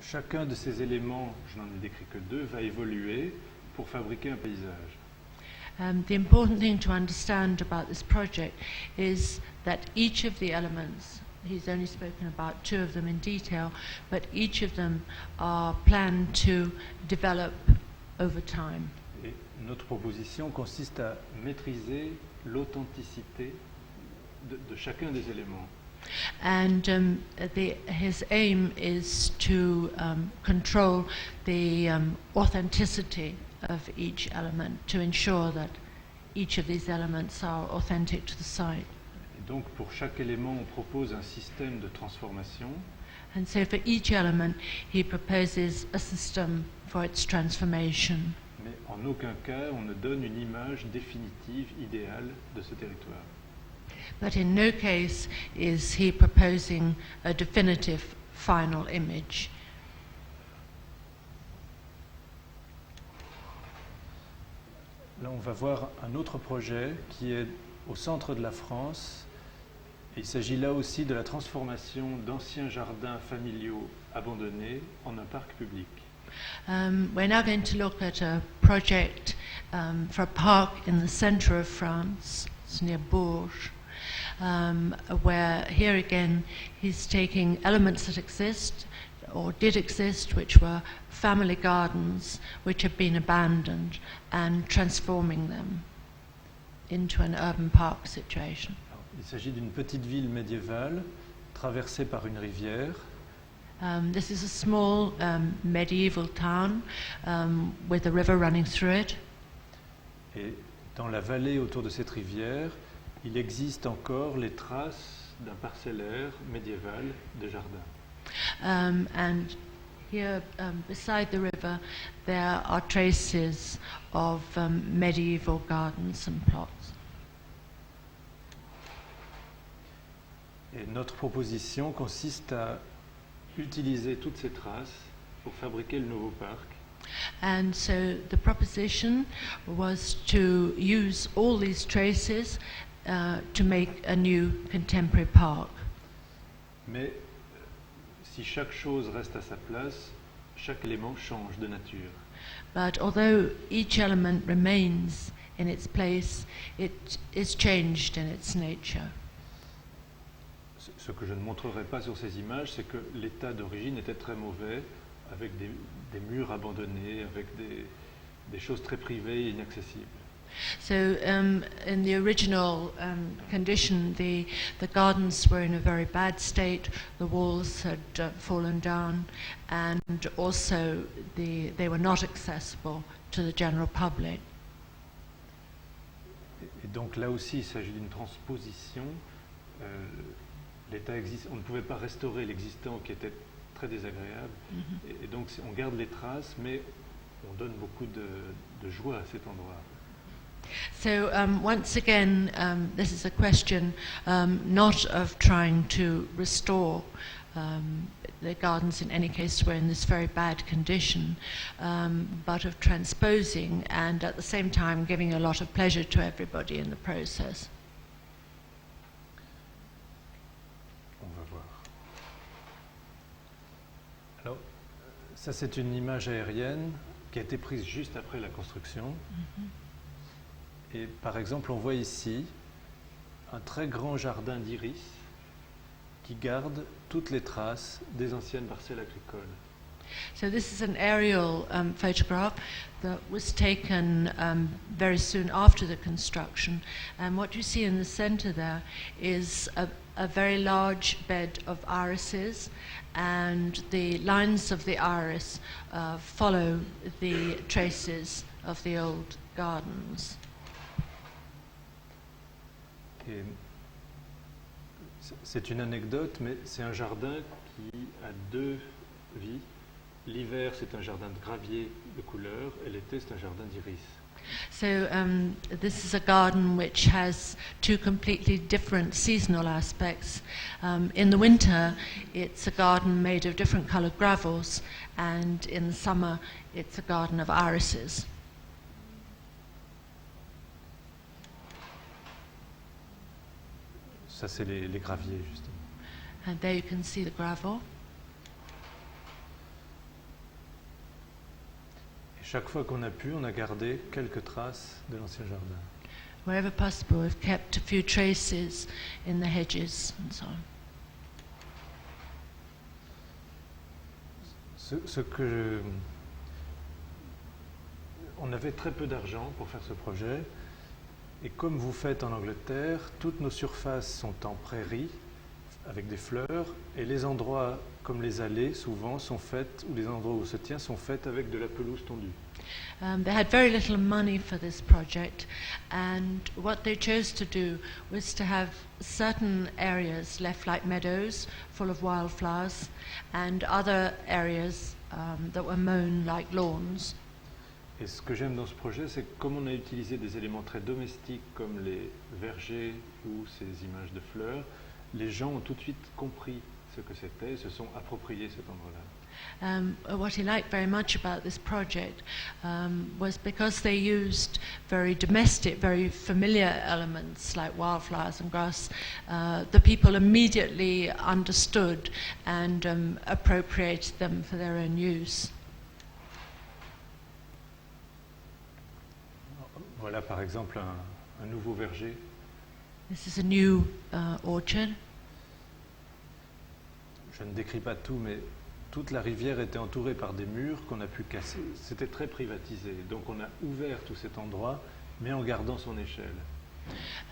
chacun de ces éléments, je n'en ai décrit que 2, va évoluer pour fabriquer un paysage. The important thing to understand about this project is that each of the elements, he's only spoken about 2 of them in detail, but each of them are planned to develop over time. Et notre proposition consiste à maîtriser l'authenticité de chacun des éléments. And his aim is to control the authenticity of each element, to ensure that each of these elements are authentic to the site. Et donc pour chaque élément, on propose un système de transformation. And so for each element, he proposes a system for its transformation. Mais en aucun cas, on ne donne une image définitive, idéale de ce territoire. But in no case is he proposing a definitive final image. Là, on va voir un autre projet qui est au centre de la France. Et il s'agit là aussi de la transformation d'anciens jardins familiaux abandonnés en un parc public. We're now going to look at a project for a park in the center of France. It's near Bourges. Where here again he's taking elements that exist or did exist, which were family gardens which have been abandoned, and transforming them into an urban park situation. Il s'agit d'une petite ville médiévale traversée par une rivière. This is a small medieval town with a river running through it. Et dans la vallée autour de cette rivière, il existe encore les traces d'un parcellaire médiéval de jardin. And here, beside the river, there are traces of medieval gardens and plots. Et notre proposition consiste à utiliser toutes ces traces pour fabriquer le nouveau parc. And so the proposition was to use all these traces to make a new contemporary park. Mais si chaque chose reste à sa place, chaque élément change de nature. But although each element remains in its place, it is changed in its nature. Ce que je ne montrerai pas sur ces images, c'est que l'état d'origine était très mauvais, avec des murs abandonnés, avec des choses très privées et inaccessibles. So in the original condition, the gardens were in a very bad state. The walls had fallen down, and also they were not accessible to the general public. Et donc là aussi, il s'agit d'une transposition. L'état existe, on ne pouvait pas restaurer l'existant qui était très désagréable. Mm-hmm. Et donc on garde les traces, mais on donne beaucoup de joie à cet endroit. So once again, this is a question not of trying to restore the gardens in any case were in this very bad condition, but of transposing and at the same time giving a lot of pleasure to everybody in the process. On va voir. Alors, ça c'est une image aérienne qui a été prise juste après la construction. Mm-hmm. Et par exemple, on voit ici un très grand jardin d'iris qui garde toutes les traces des anciennes parcelles agricoles. So this is an aerial photograph that was taken very soon after the construction. And what you see in the center there is a very large bed of irises, and the lines of the iris follow the traces of the old gardens. Et c'est une anecdote, mais c'est un jardin qui a deux vies. L'hiver, c'est un jardin de gravier de couleur, et l'été, c'est un jardin d'iris. So this is a garden which has two completely different seasonal aspects. In the winter, it's a garden made of different colored gravels, and in the summer, it's a garden of irises. Ça, c'est les graviers, justement. And there you can see the gravel. Et chaque fois qu'on a pu, on a gardé quelques traces de l'ancien jardin. Wherever possible, we've kept a few traces in the hedges and so on. On avait très peu d'argent pour faire ce projet. Et comme vous faites en Angleterre, toutes nos surfaces sont en prairies, avec des fleurs, et les endroits, comme les allées, souvent, sont faites, ou les endroits où on se tient, sont faits avec de la pelouse tondue. They had very little money for this project, and what they chose to do was to have certain areas left like meadows, full of wildflowers, and other areas that were mown like lawns. Et ce que j'aime dans ce projet, c'est que comme on a utilisé des éléments très domestiques comme les vergers ou ces images de fleurs, les gens ont tout de suite compris ce que c'était et se sont appropriés cet endroit-là. What he liked very much about this project was because they used very domestic, very familiar elements like wildflowers and grass, the people immediately understood and appropriated them for their own use. Voilà par exemple un nouveau verger. This is a new orchard. Je ne décris pas tout, mais toute la rivière était entourée par des murs qu'on a pu casser. C'était très privatisé, donc on a ouvert tout cet endroit, mais en gardant son échelle.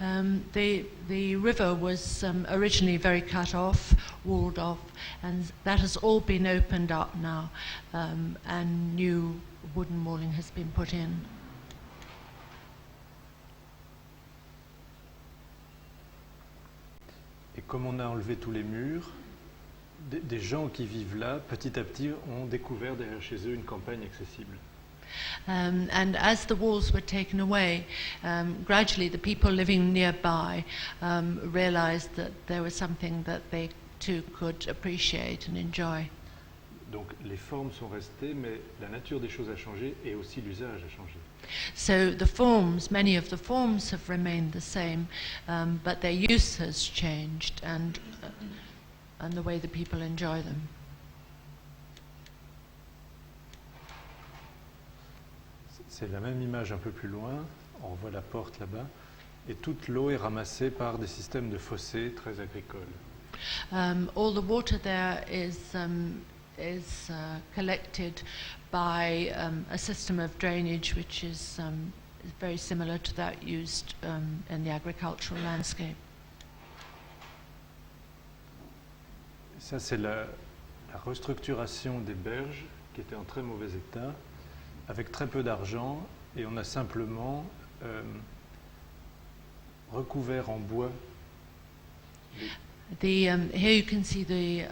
The river was originally very cut off, walled off, and that has all been opened up now, and new wooden walling has been put in. Et comme on a enlevé tous les murs, des gens qui vivent là, petit à petit, ont découvert derrière chez eux une campagne accessible. And as the walls were taken away, gradually the people living nearby realized that there was something that they too could appreciate and enjoy. Donc les formes sont restées, mais la nature des choses a changé et aussi l'usage a changé. So the forms, many of the forms have remained the same, but their use has changed and the way the people enjoy them. C'est la même image un peu plus loin, on voit la porte là-bas, et toute l'eau est ramassée par des systèmes de fossés très agricoles. All the water there is collected by a system of drainage which is very similar to that used in the agricultural landscape. Ça, c'est la restructuration des berges qui étaient en très mauvais état, avec très peu d'argent, et on a simplement recouvert en bois. Here you can see the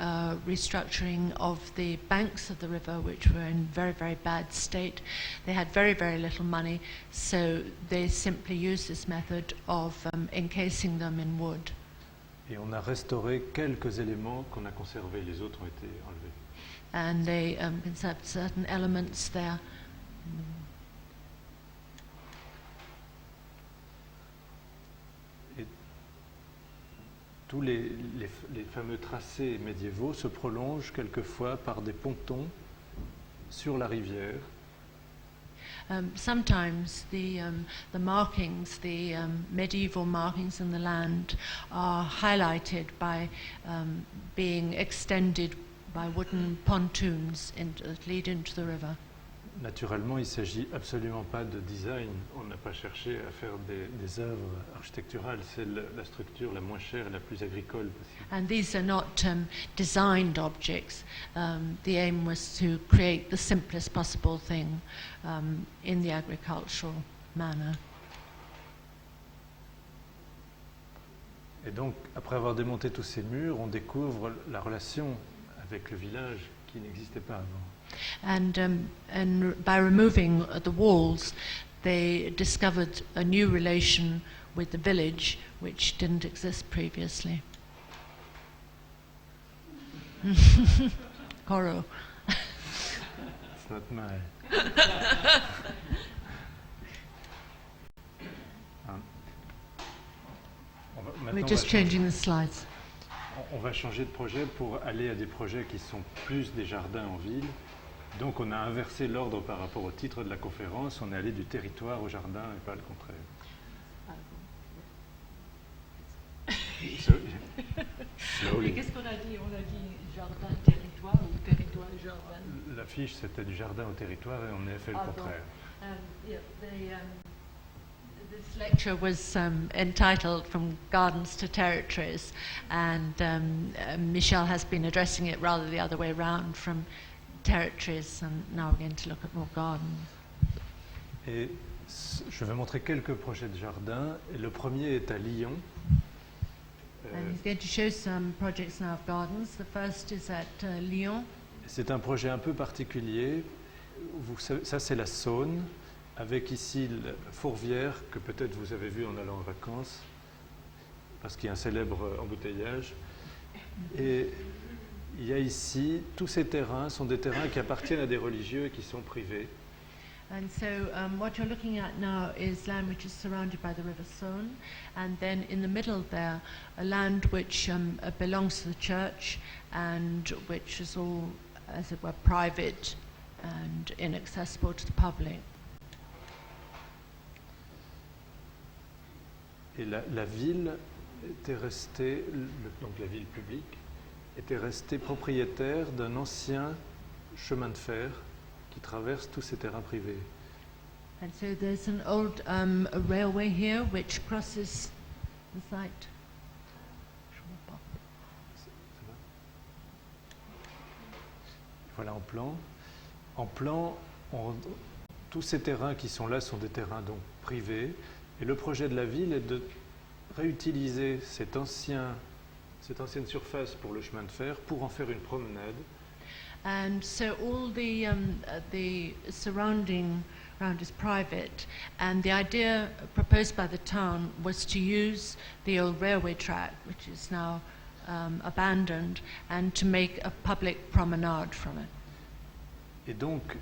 restructuring of the banks of the river, which were in very, very bad state. They had very, very little money, so they simply used this method of encasing them in wood. Et on a restauré quelques éléments qu'on a conservés, les autres ont été enlevés. And they conserved certain elements there. Et tous les fameux tracés médiévaux se prolongent quelquefois par des pontons sur la rivière. Sometimes the markings, the medieval markings in the land, are highlighted by being extended by wooden pontoons that lead into the river. Naturellement, il ne s'agit absolument pas de design. On n'a pas cherché à faire des œuvres architecturales. C'est la structure la moins chère et la plus agricole possible. And these are not designed objects. The aim was to create the simplest possible thing in the agricultural manner. Et donc, après avoir démonté tous ces murs, on découvre la relation avec le village qui n'existait pas avant. And by removing the walls, they discovered a new relation with the village which didn't exist previously. Koro. It's not my... We're just changing the slides. On va changer de projet pour aller à des projets qui sont plus des jardins en ville. Donc on a inversé l'ordre par rapport au titre de la conférence. On est allé du territoire au jardin et pas le contraire. Slowly. Qu'est-ce qu'on a dit? On a dit jardin-territoire ou territoire-jardin? L'affiche c'était du jardin au territoire et on a fait le contraire. This lecture was entitled From Gardens to Territories, and Michel has been addressing it rather the other way around, from territories, and now we're going to look at more gardens. Et je vais montrer quelques projets de jardin. Et le premier est à Lyon. And he's going to show some projects now of gardens. The first is at Lyon. C'est un projet un peu particulier. Vous savez, ça c'est la Saône, avec ici la Fourvière, que peut-être vous avez vu en allant en vacances, parce qu'il y a un célèbre embouteillage. Et il y a ici, tous ces terrains sont des terrains qui appartiennent à des religieux et qui sont privés. And so what you're looking at now is land which is surrounded by the River Saône, and then in the middle there, a land which belongs to the church and which is all, as it were, private and inaccessible to the public. Et la ville était restée, donc la ville publique, était restée propriétaire d'un ancien chemin de fer qui traverse tous ces terrains privés. And so there's an old a railway here which crosses the site. Voilà en plan. En plan, tous ces terrains qui sont là sont des terrains donc privés. Et le projet de la ville est de réutiliser cette ancienne surface pour le chemin de fer pour en faire une promenade. And so all the surrounding ground is private, and the idea proposed by the town was to use the old railway track, which is now abandoned, and to make a public promenade from it. Et donc,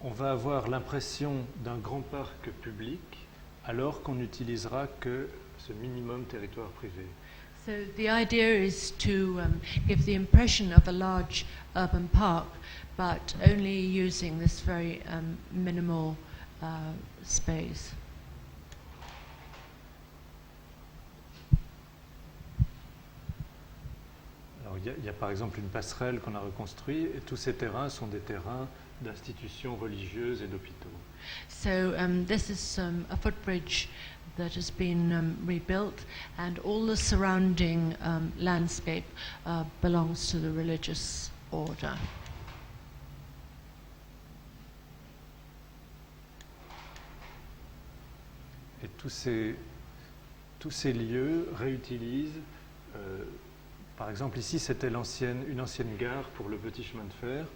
on va avoir l'impression d'un grand parc public alors qu'on n'utilisera que ce minimum territoire privé. So the idea is to give the impression of a large urban park, but only using this very minimal space. Alors, il y a par exemple une passerelle qu'on a reconstruite, et tous ces terrains sont des terrains d'institutions religieuses et d'hôpitaux. So this is a footbridge that has been rebuilt, and all the surrounding landscape belongs to the religious order. Et tous ces lieux réutilisent, par exemple ici c'était une ancienne gare pour le petit chemin de fer,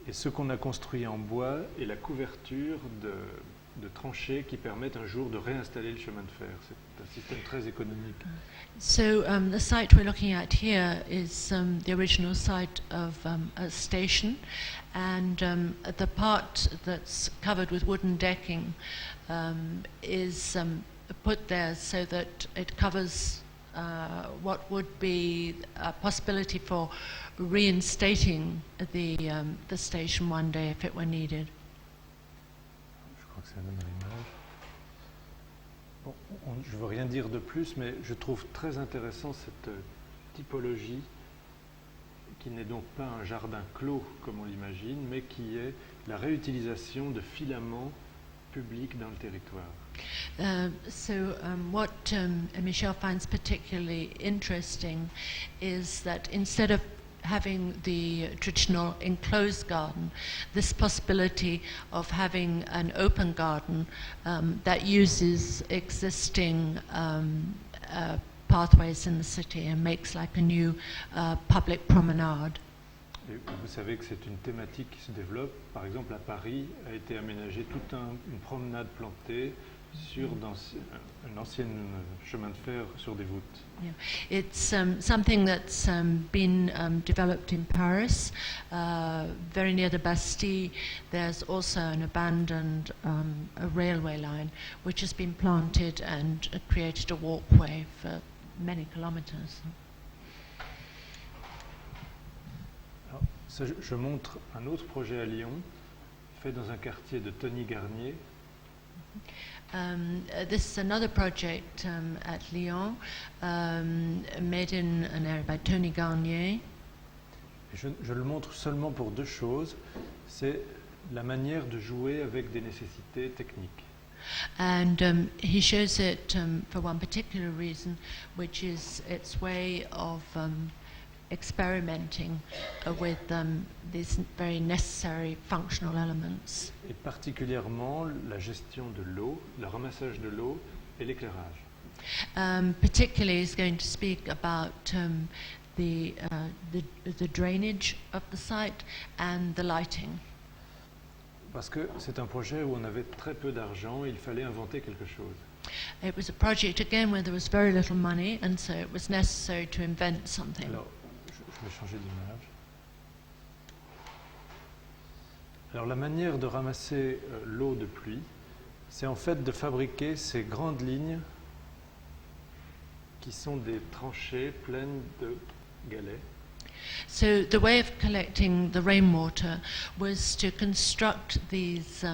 et ce qu'on a construit en bois est la couverture de tranchées qui permettent un jour de réinstaller le chemin de fer. C'est un système très économique. So the site we're looking at here is the original site of a station, and the part that's covered with wooden decking is put there so that it covers what would be a possibility for reinstating the station one day if it were needed. Je crois que c'est la même image. Bon, je ne veux rien dire de plus, mais je trouve très intéressant cette typologie qui n'est donc pas un jardin clos comme on l'imagine, mais qui est la réutilisation de filaments publics dans le territoire. What Michel finds particularly interesting is that instead of having the traditional enclosed garden, this possibility of having an open garden that uses existing pathways in the city and makes like a new public promenade. Et vous savez que c'est une thématique qui se développe. Par exemple, à Paris a été aménagé toute une promenade plantée sur un ancien chemin de fer sur des voûtes. Yeah. It's something that's been developed in Paris, very near the Bastille. There's also an abandoned a railway line which has been planted and created a walkway for many kilometers. Alors, ça, je montre un autre projet à Lyon, fait dans un quartier de Tony Garnier. This is another project at Lyon, made in an area by Tony Garnier. Et je le montre seulement pour deux choses. C'est la manière de jouer avec des nécessités techniques. And he shows it for one particular reason, which is its way of experimenting with these very necessary functional elements. Et particulièrement la gestion de l'eau, le ramassage de l'eau et l'éclairage. Particularly, he's going to speak about the drainage of the site and the lighting. Parce que c'est un projet où on avait très peu d'argent, il fallait inventer quelque chose. It was a project again where there was very little money, and so it was necessary to invent something. Alors, je vais changer d'image. Alors, la manière de ramasser l'eau de pluie, c'est en fait de fabriquer ces grandes lignes qui sont des tranchées pleines de galets. So the way of collecting the rainwater was to construct these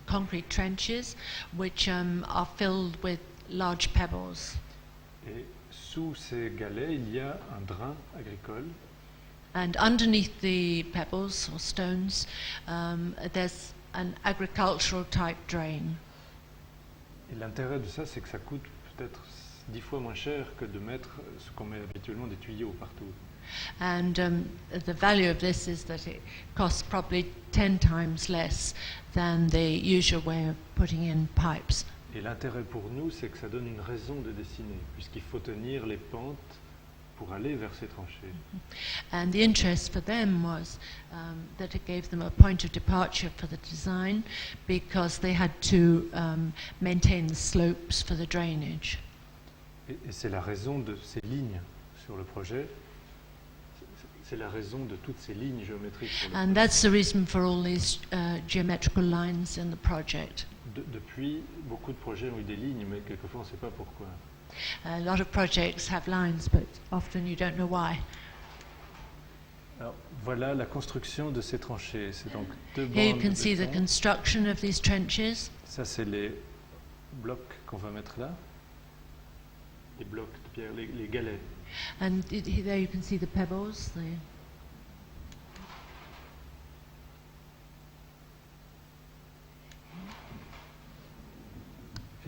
concrete trenches which are filled with large pebbles. Et sous ces galets, il y a un drain agricole. And underneath the pebbles or stones, there's an agricultural type drain. Et l'intérêt de ça, c'est que ça coûte peut-être 10 fois moins cher que de mettre ce qu'on met habituellement des tuyaux partout. And the value of this is that it costs probably 10 times less than the usual way of putting in pipes. Et l'intérêt pour nous, c'est que ça donne une raison de dessiner, puisqu'il faut tenir les pentes pour aller vers ces tranchées. And the interest for them was that it gave them a point of departure for the design because they had to maintain the slopes for the drainage. Et c'est la raison de ces lignes sur le projet. C'est la raison de toutes ces lignes géométriques sur le And that's the reason for all these geometrical lines in the project. Depuis, beaucoup de projets ont eu des lignes, mais quelquefois on ne sait pas pourquoi. A lot of projects have lines, but often you don't know why. Alors, voilà la construction de ces tranchées. C'est donc deux Here you bandes can de see the béton. construction of these trenches. Ça, c'est les blocs qu'on va mettre là. Les blocs de pierre, les galets. And there you can see the pebbles.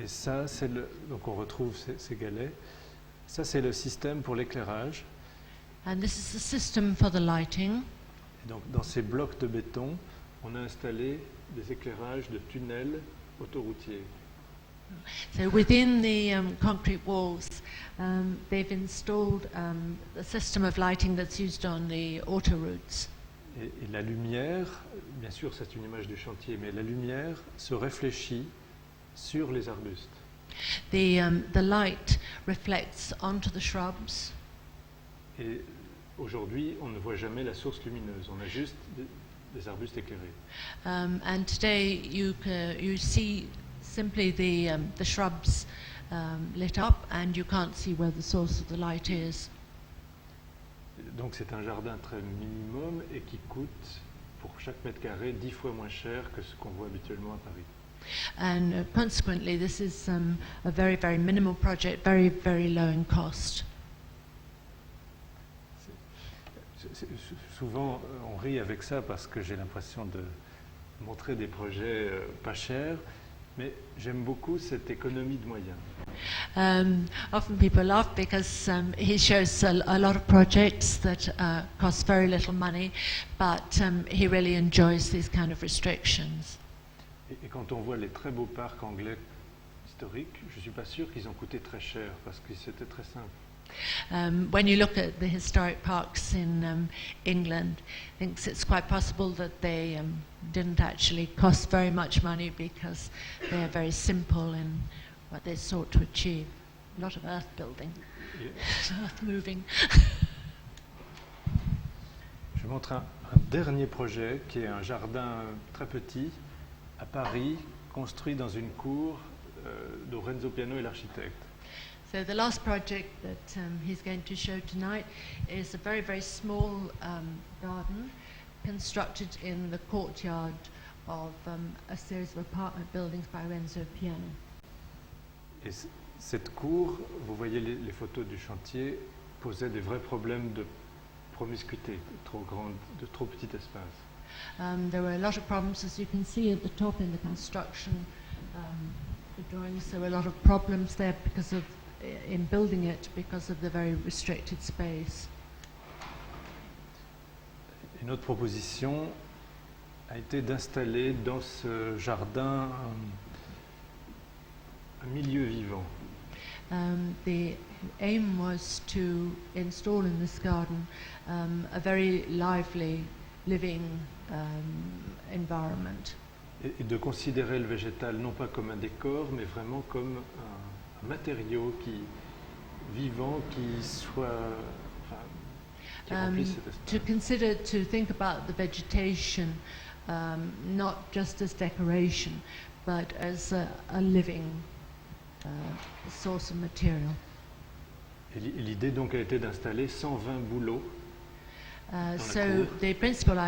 Et ça, c'est le. Donc, on retrouve ces galets. Ça, c'est le système pour l'éclairage. And this is the system for the lighting. Et donc, dans ces blocs de béton, on a installé des éclairages de tunnels autoroutiers. So within the concrete walls, they've installed a system of lighting that's used on the autoroutes. Et la lumière, bien sûr, c'est une image du chantier, mais la lumière se réfléchit sur les arbustes. The light reflects onto the shrubs. Et aujourd'hui, on ne voit jamais la source lumineuse, on a juste des arbustes éclairés. And today you see simply the shrubs lit up, and you can't see where the source of the light is. Donc c'est un jardin très minimum et qui coûte pour chaque mètre carré 10 fois moins cher que ce qu'on voit habituellement à Paris. And consequently, this is a very, very minimal project, very, very low in cost. Souvent, on rit avec ça parce que j'ai l'impression de montrer des projets pas chers, mais j'aime beaucoup cette économie de moyens. Often people laugh because he shows a lot of projects that cost very little money, but he really enjoys these kind of restrictions. Et quand on voit les très beaux parcs anglais historiques, je ne suis pas sûr qu'ils ont coûté très cher parce que c'était très simple. When you look at the historic parks in England, I think it's quite possible that they didn't actually cost very much money because they are very simple in what they sought to achieve. A lot of earth building, earth moving. Je montre un dernier projet qui est un jardin très petit à Paris, construit dans une cour de Renzo Piano et l'architecte. So the last project that he's going to show tonight is a very, very small garden constructed in the courtyard of a series of apartment buildings by Renzo Piano. Et cette cour, vous voyez les photos du chantier, posait des vrais problèmes de promiscuité, trop grande, de trop petit espace. There were a lot of problems, as you can see at the top in the construction the drawings. There were a lot of problems there because of in building it because of the very restricted space. Et notre proposition a été d'installer dans ce jardin un milieu vivant. The aim was to install in this garden a very lively, living environment. Et de considérer le végétal non pas comme un décor, mais vraiment comme un matériau vivant qui soit, enfin, qui remplisse cet espace. To consider, to think about the vegetation not just as decoration, but as a living source of material. Et l'idée donc a été d'installer 120 bouleaux. So the principal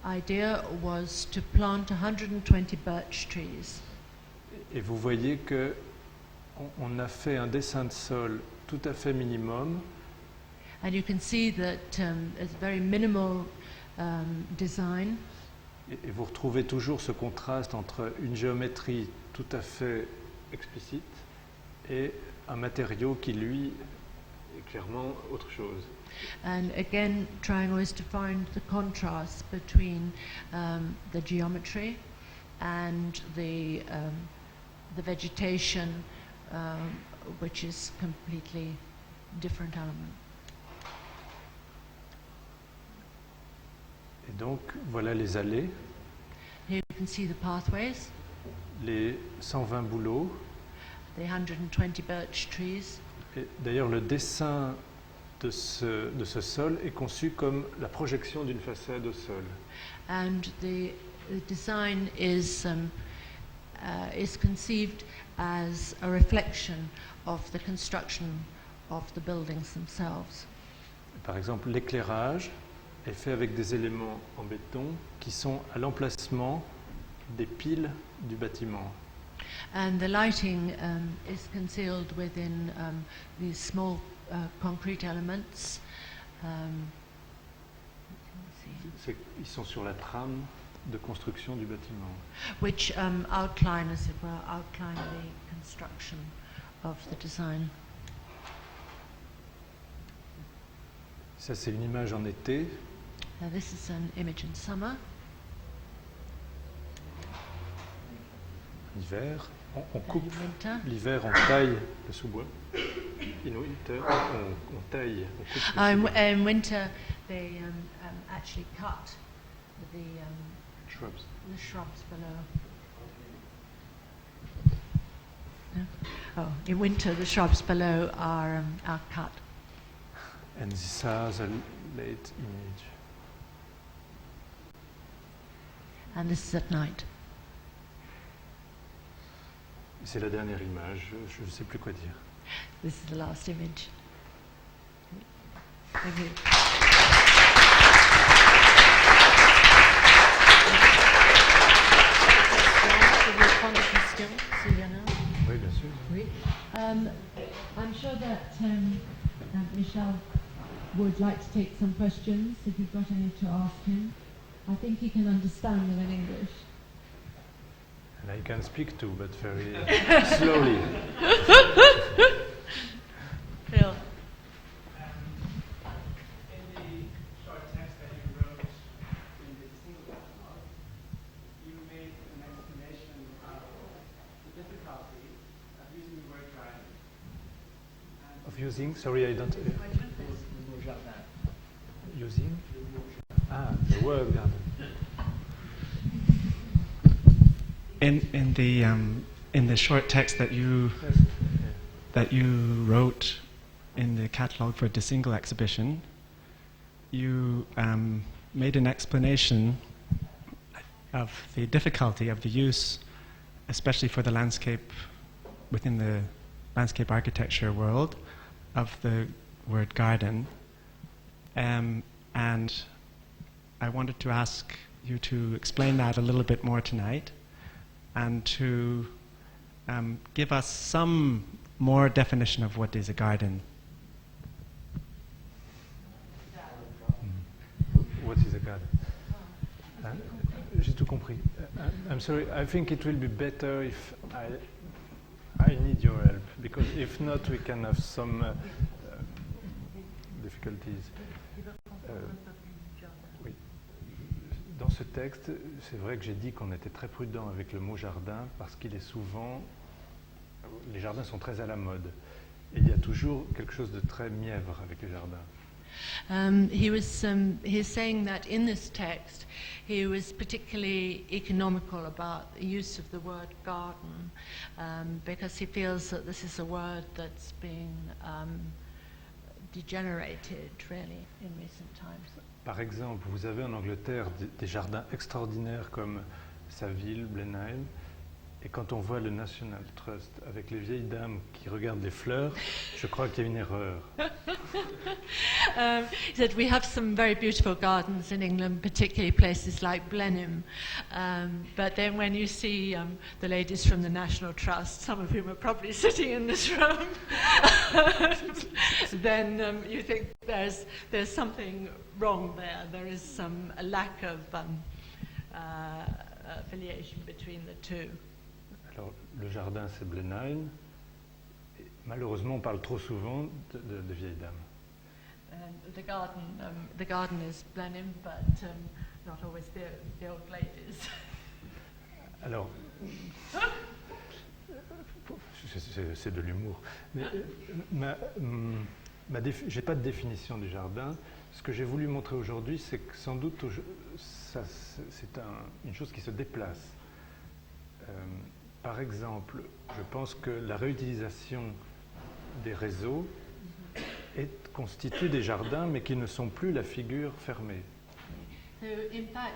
idea was to plant 120 birch trees. Et vous voyez que on a fait un dessin de sol tout à fait minimum. And you can see that it's a very minimal design. Et vous retrouvez toujours ce contraste entre une géométrie tout à fait explicite et un matériau qui, lui, est clairement autre chose. And again, trying always to find the contrast between the geometry and the vegetation, which is completely different element. Et donc, voilà les allées, Here you can see the pathways, les 120 bouleaux. the 120 birch trees. Et d'ailleurs, le dessin de ce sol est conçu comme la projection d'une façade au sol. And the design is conceived as a reflection of the construction of the buildings themselves. Par exemple, l'éclairage est fait avec des éléments en béton qui sont à l'emplacement des piles du bâtiment. And the lighting is concealed within these small concrete elements. Ils sont sur la trame de construction du bâtiment. Which outline, as it were, outline the construction of the design. Ça, c'est une image en été. This is an image in summer. L'hiver, on coupe. In winter. L'hiver, on taille le sous-bois. In winter, on taille, on coupe le sous-bois. In winter, they actually cut Shrubs. the shrubs below. No? Oh, in winter, the shrubs below are cut. And this is a late image. And this is at night. C'est la dernière image, je ne sais plus quoi dire. This is the last image. Thank you. Je vais prendre des questions, s'il y en a. Oui, bien sûr. Oui. I'm sure that Michel would like to take some questions if you've got any to ask him. I think he can understand them in English. And I can speak too, but very slowly. Phil. In the short text that you wrote in the single catalog, you made an explanation of the difficulty of using the word garden. Of using, sorry, I don't. Using? Ah, the word garden. In the short text that you wrote in the catalogue for the single exhibition, you made an explanation of the difficulty of the use, especially for the landscape, within the landscape architecture world, of the word garden. And I wanted to ask you to explain that a little bit more tonight, and to give us some more definition of what is a garden. What is a garden? J'ai tout compris. I'm sorry, I think it will be better if I need your help, because if not we can have some difficulties. Oui. Dans ce texte, c'est vrai que j'ai dit qu'on était très prudent avec le mot jardin parce qu'il est souvent... Les jardins sont très à la mode. Et il y a toujours quelque chose de très mièvre avec les jardins. He's saying that in this text he was particularly economical about the use of the word garden, because he feels that this is a word that's been degenerated really in recent times. Par exemple, vous avez en Angleterre des jardins extraordinaires comme Saville, Blenheim, et quand on voit le National Trust avec les vieilles dames qui regardent les fleurs, je crois qu'il y a une erreur. He said we have some very beautiful gardens in England, particularly places like Blenheim. But then when you see the ladies from the National Trust, some of whom are probably sitting in this room, then you think there's something wrong there. There is a lack of affiliation between the two. Alors, le jardin, c'est Blenheim. Et malheureusement, on parle trop souvent de vieilles dames. The garden is Blenheim, but not always the old ladies. Alors, c'est de l'humour. Mais j'ai pas de définition du jardin. Ce que j'ai voulu montrer aujourd'hui, c'est que sans doute c'est une chose qui se déplace. Par exemple, je pense que la réutilisation des réseaux constitue des jardins, mais qui ne sont plus la figure fermée. So in fact,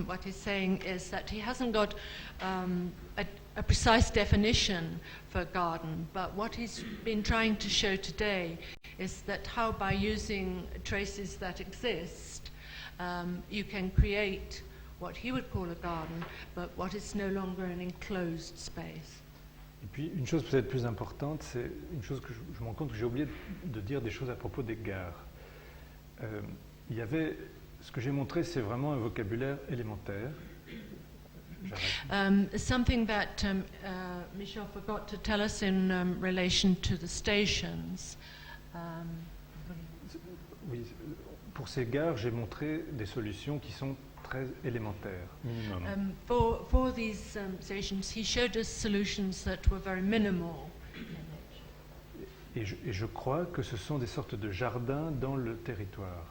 what he's saying is that he hasn't got a precise definition for garden, but what he's been trying to show today is that how by using traces that exist, you can create what he would call a garden, but what is no longer an enclosed space. Et puis une chose peut-être plus importante, c'est une chose que je me rends compte que j'ai oublié de dire des choses à propos des gares. Il y avait, ce que j'ai montré, c'est vraiment un vocabulaire élémentaire. Something that Michel forgot to tell us in relation to the stations. Oui, pour ces gares, j'ai montré des solutions qui sont très élémentaires, minimum. For these stations, he showed us solutions that were very minimal. Et je crois que ce sont des sortes de jardins dans le territoire.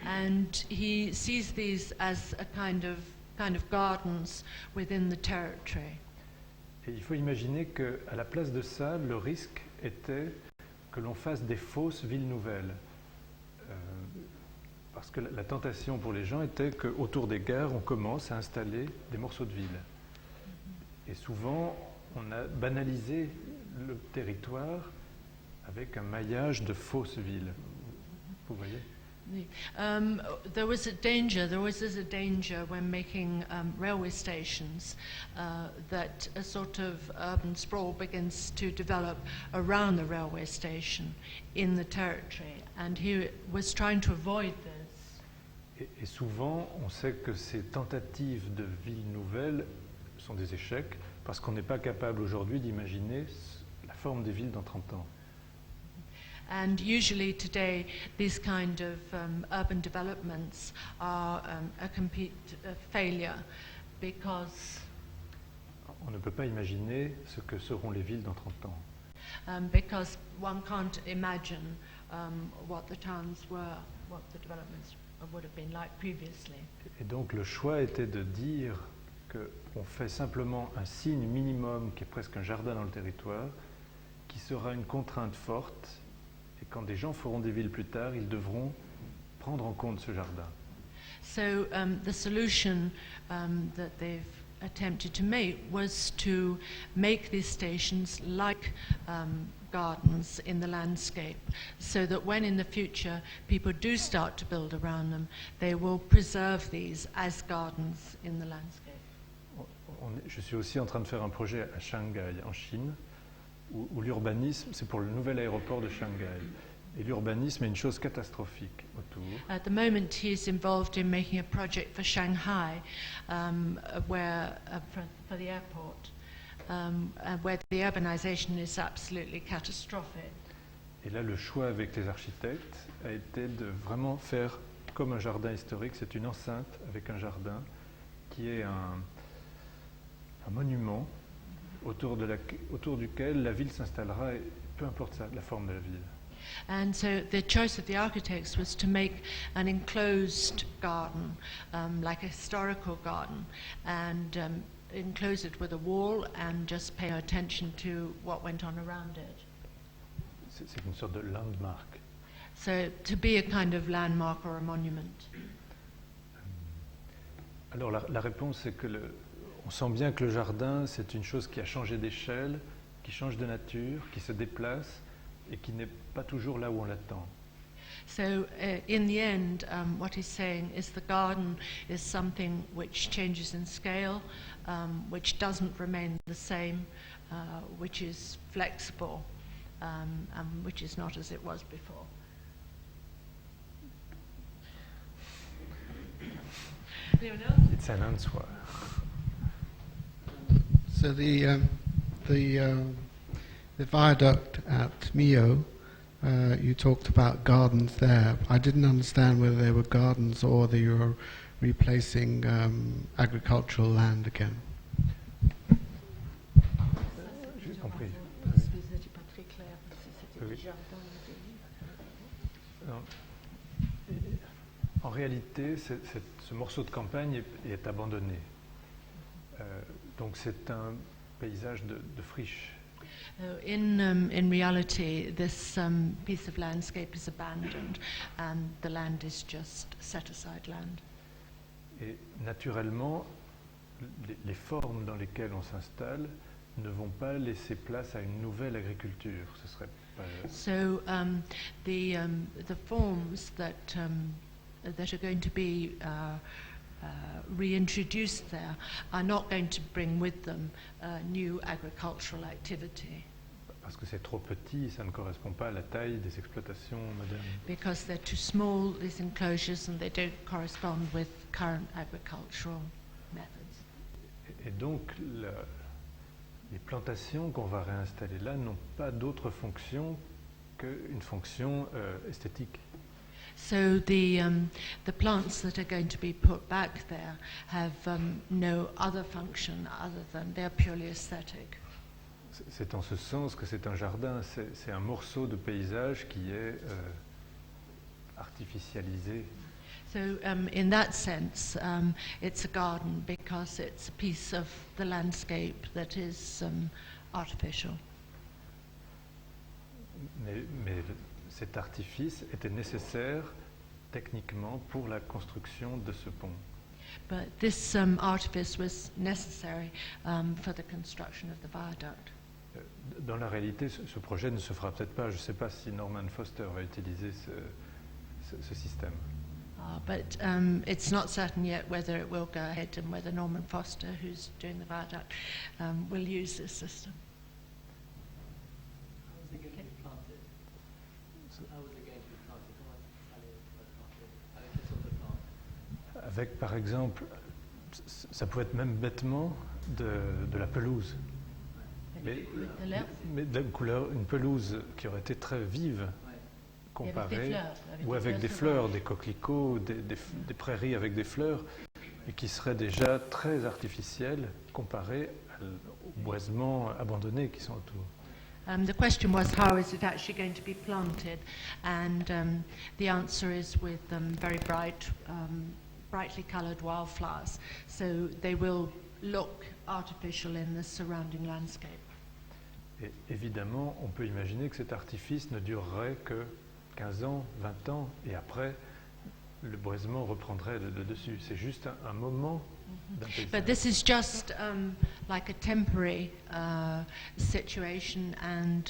And he sees these as a kind of gardens within the territory. Et il faut imaginer qu'à la place de ça, le risque était que l'on fasse des fausses villes nouvelles. Parce que la tentation pour les gens était qu'autour des gares, on commence à installer des morceaux de ville. Et souvent, on a banalisé le territoire avec un maillage de fausses villes. Vous voyez ? There was a danger when making railway stations that a sort of urban sprawl begins to develop around the railway station in the territory, and he was trying to avoid this. Et souvent, on sait que ces tentatives de villes nouvelles sont des échecs parce qu'on n'est pas capable aujourd'hui d'imaginer la forme des villes dans 30 ans. And usually today, these kind of urban developments are a complete failure because on ne peut pas imaginer ce que seront les villes dans 30 ans. Because one can't imagine what the towns were, what the developments would have been like previously. Et donc le choix était de dire qu'on fait simplement un signe minimum qui est presque un jardin dans le territoire, qui sera une contrainte forte. Et quand des gens feront des villes plus tard, ils devront prendre en compte ce jardin. So the solution that they've attempted to make was to make these stations like gardens in the landscape, so that when in the future people do start to build around them, they will preserve these as gardens in the landscape. Je suis aussi en train de faire un projet à Shanghai, en Chine, où l'urbanisme, c'est pour le nouvel aéroport de Shanghai. Et l'urbanisme est une chose catastrophique autour. At the moment, he is involved in making a project for Shanghai, where for the airport, where the urbanization is absolutely catastrophic. Et là, le choix avec les architectes a été de vraiment faire comme un jardin historique. C'est une enceinte avec un jardin qui est un monument autour duquel la ville s'installera, et peu importe la forme de la ville. And so the choice of the architects was to make an enclosed garden, like a historical garden, and enclose it with a wall and just pay attention to what went on around it. C'est une sorte de landmark. So to be a kind of landmark or a monument. Alors la réponse, c'est que on sent bien que le jardin, c'est une chose qui a changé d'échelle, qui change de nature, qui se déplace et qui n'est pas toujours là où on l'attend. So in the end, what he's saying is the garden is something which changes in scale, which doesn't remain the same, which is flexible, and which is not as it was before. Anyone else? It's an answer. So the viaduct at Millau, you talked about gardens there. I didn't understand whether they were gardens or that you were replacing agricultural land again. J'ai compris. Non. En réalité, ce morceau de campagne est abandonné. Donc c'est un paysage de friche. In reality, this piece of landscape is abandoned and the land is just set-aside land. Et naturellement, les formes dans lesquelles on s'installe ne vont pas laisser place à une nouvelle agriculture. Ce serait pas... So the forms that are going to be reintroduced there are not going to bring with them new agricultural activity. Parce que c'est trop petit, ça ne correspond pas à la taille des exploitations modernes. Because they're too small, these enclosures, and they don't correspond with current agricultural methods. Et donc, les plantations qu'on va réinstaller là n'ont pas d'autre fonction qu'une fonction esthétique. So the plants that are going to be put back there have no other function other than they're purely aesthetic. C'est en ce sens que c'est un jardin, c'est un morceau de paysage qui est artificialisé. So in that sense, it's a garden because it's a piece of the landscape that is artificial. Mais cet artifice était nécessaire techniquement pour la construction de ce pont. But this artifice was necessary for the construction of the viaduct. Dans la réalité, ce projet ne se fera peut-être pas. Je ne sais pas si Norman Foster va utiliser ce système. But it's not certain yet whether it will go ahead and whether Norman Foster, who's doing the viaduct, will use this system. How is it going to be planted? How is it going to be planted? Avec quelle sorte de plante? Avec, par exemple, ça peut être même bêtement de la pelouse. Mais de la couleur, une pelouse qui aurait été très vive, comparée, ou avec des fleurs, des coquelicots, des prairies avec des fleurs, et qui serait déjà très artificielle comparée aux boisements abandonnés qui sont autour. The question was, how is it actually going to be planted? And the answer is with very brightly coloured wildflowers. So they will look artificial in the surrounding landscape. Et évidemment, on peut imaginer que cet artifice ne durerait que 15 ans, 20 ans, et après, le boisement reprendrait le dessus. C'est juste un moment d'un paysage. But this is just like a temporary situation, and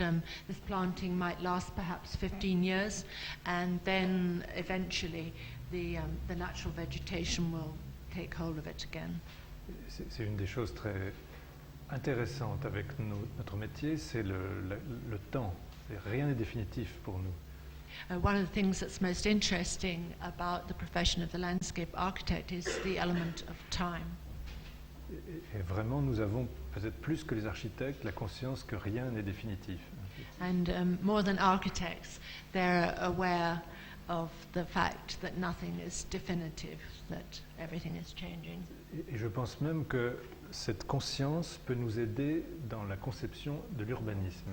this planting might last perhaps 15 years, and then eventually the natural vegetation will take hold of it again. C'est une des choses très intéressantes avec notre métier, c'est le temps. Rien n'est définitif pour nous. One of the things that's most interesting about the profession of the landscape architect is the element of time. Et vraiment, nous avons peut-être plus que les architectes la conscience que rien n'est définitif. And more than architects, they're aware of the fact that nothing is definitive, that everything is changing. Et je pense même que cette conscience peut nous aider dans la conception de l'urbanisme.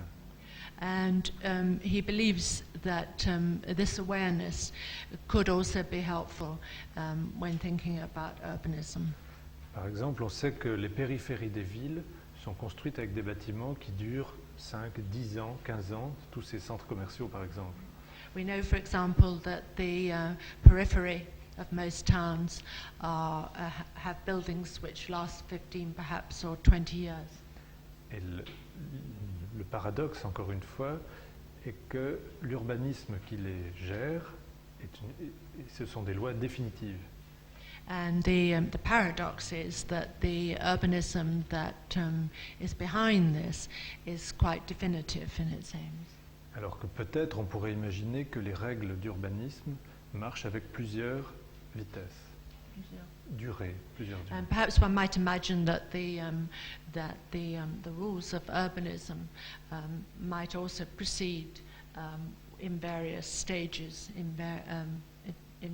And he believes that this awareness could also be helpful when thinking about urbanism. Par exemple, on sait que les périphéries des villes sont construites avec des bâtiments qui durent 5, 10 ans, 15 ans, tous ces centres commerciaux par exemple. We know, for example, that the periphery of most towns have buildings which last 15 perhaps or 20 years. Et le paradoxe, encore une fois, est que l'urbanisme qui les gère, ce sont des lois définitives. And the paradox is that the urbanism that is behind this is quite definitive in its aims. Alors que peut-être on pourrait imaginer que les règles d'urbanisme marchent avec plusieurs vitesses, durées, plusieurs durées. And perhaps one might imagine that the rules of urbanism might also proceed in various stages, in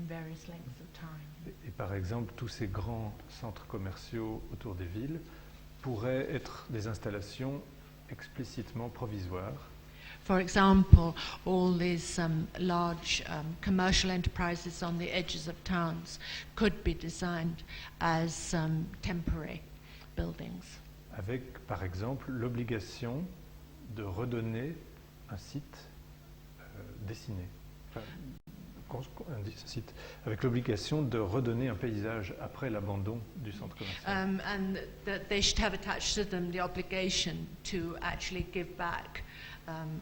various lengths of time. Et par exemple, tous ces grands centres commerciaux autour des villes pourraient être des installations explicitement provisoires. For example, all these large commercial enterprises on the edges of towns could be designed as temporary buildings. Avec, par exemple, l'obligation de redonner un site dessiné. Enfin, un site avec l'obligation de redonner un paysage après l'abandon du centre commercial. And that they should have attached to them the obligation to actually give back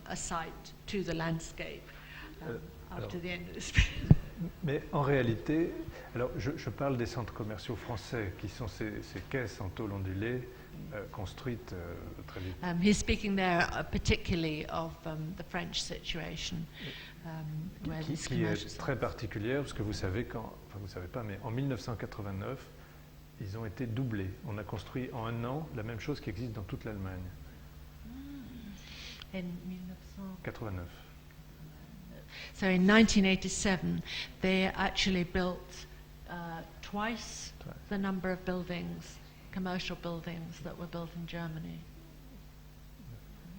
a site to the landscape after the end of this period. Mais en réalité, alors je parle des centres commerciaux français qui sont ces caisses en tôle ondulée construites très vite. He's speaking there particularly of the French situation. Where these Qui commercial est très particulière parce que vous savez enfin vous savez pas, mais en 1989, ils ont été doublés. On a construit en un an la même chose qui existe dans toute l'Allemagne. in 89. So in 1987, they actually built twice the number of buildings, commercial buildings, that were built in Germany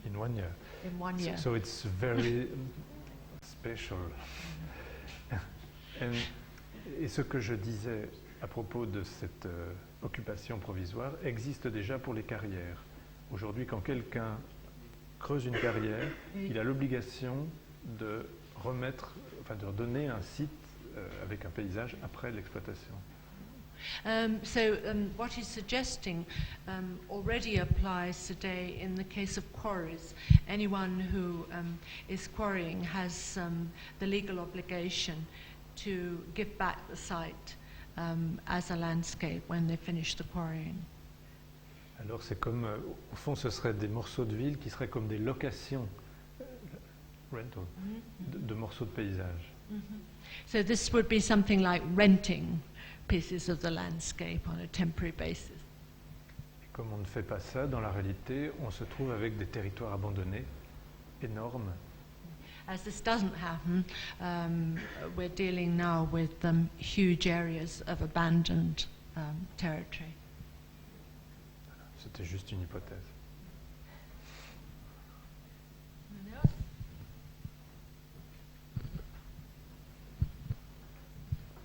In 1 year. in 1 year. So it's very special. Et ce que je disais à propos de cette occupation provisoire existe déjà pour les carrières. Aujourd'hui, quand quelqu'un creuse une carrière, il a l'obligation de de redonner un site avec un paysage après l'exploitation. What he's suggesting already applies today in the case of quarries. Anyone who is quarrying has the legal obligation to give back the site as a landscape when they finish the quarrying. Alors c'est comme, au fond, ce seraient des morceaux de ville qui seraient comme des locations, rental, de morceaux de paysage. So this would be something like renting pieces of the landscape on a temporary basis. Et comme on ne fait pas ça, dans la réalité, on se trouve avec des territoires abandonnés énormes. As this doesn't happen, we're dealing now with huge areas of abandoned territory. C'était juste une hypothèse.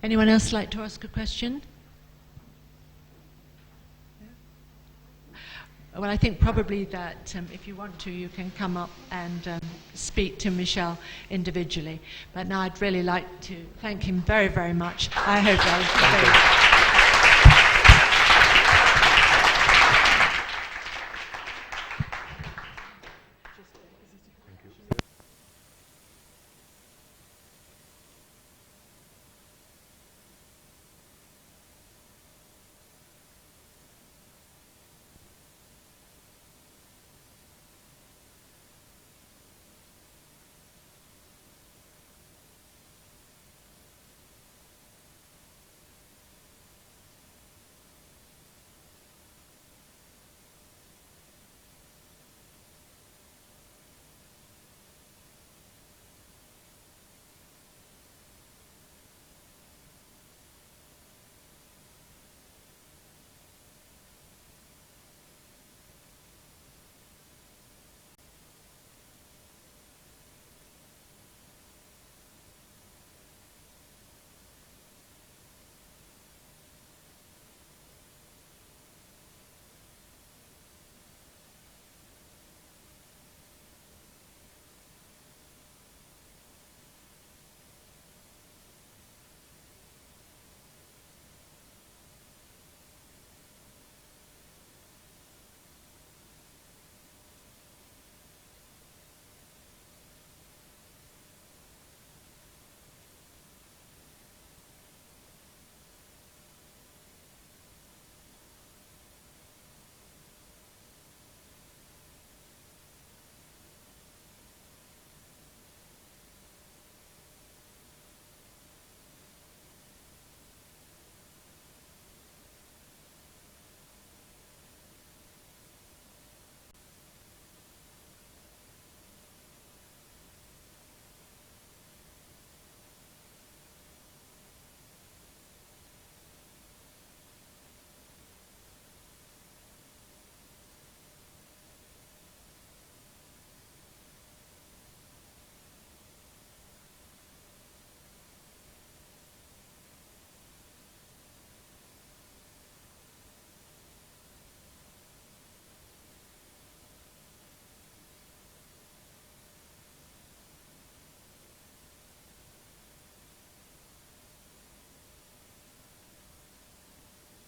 Anyone else like to ask a question? Well, I think probably that if you want to, you can come up and speak to Michel individually. But now I'd really like to thank him very, very much. I hope that was very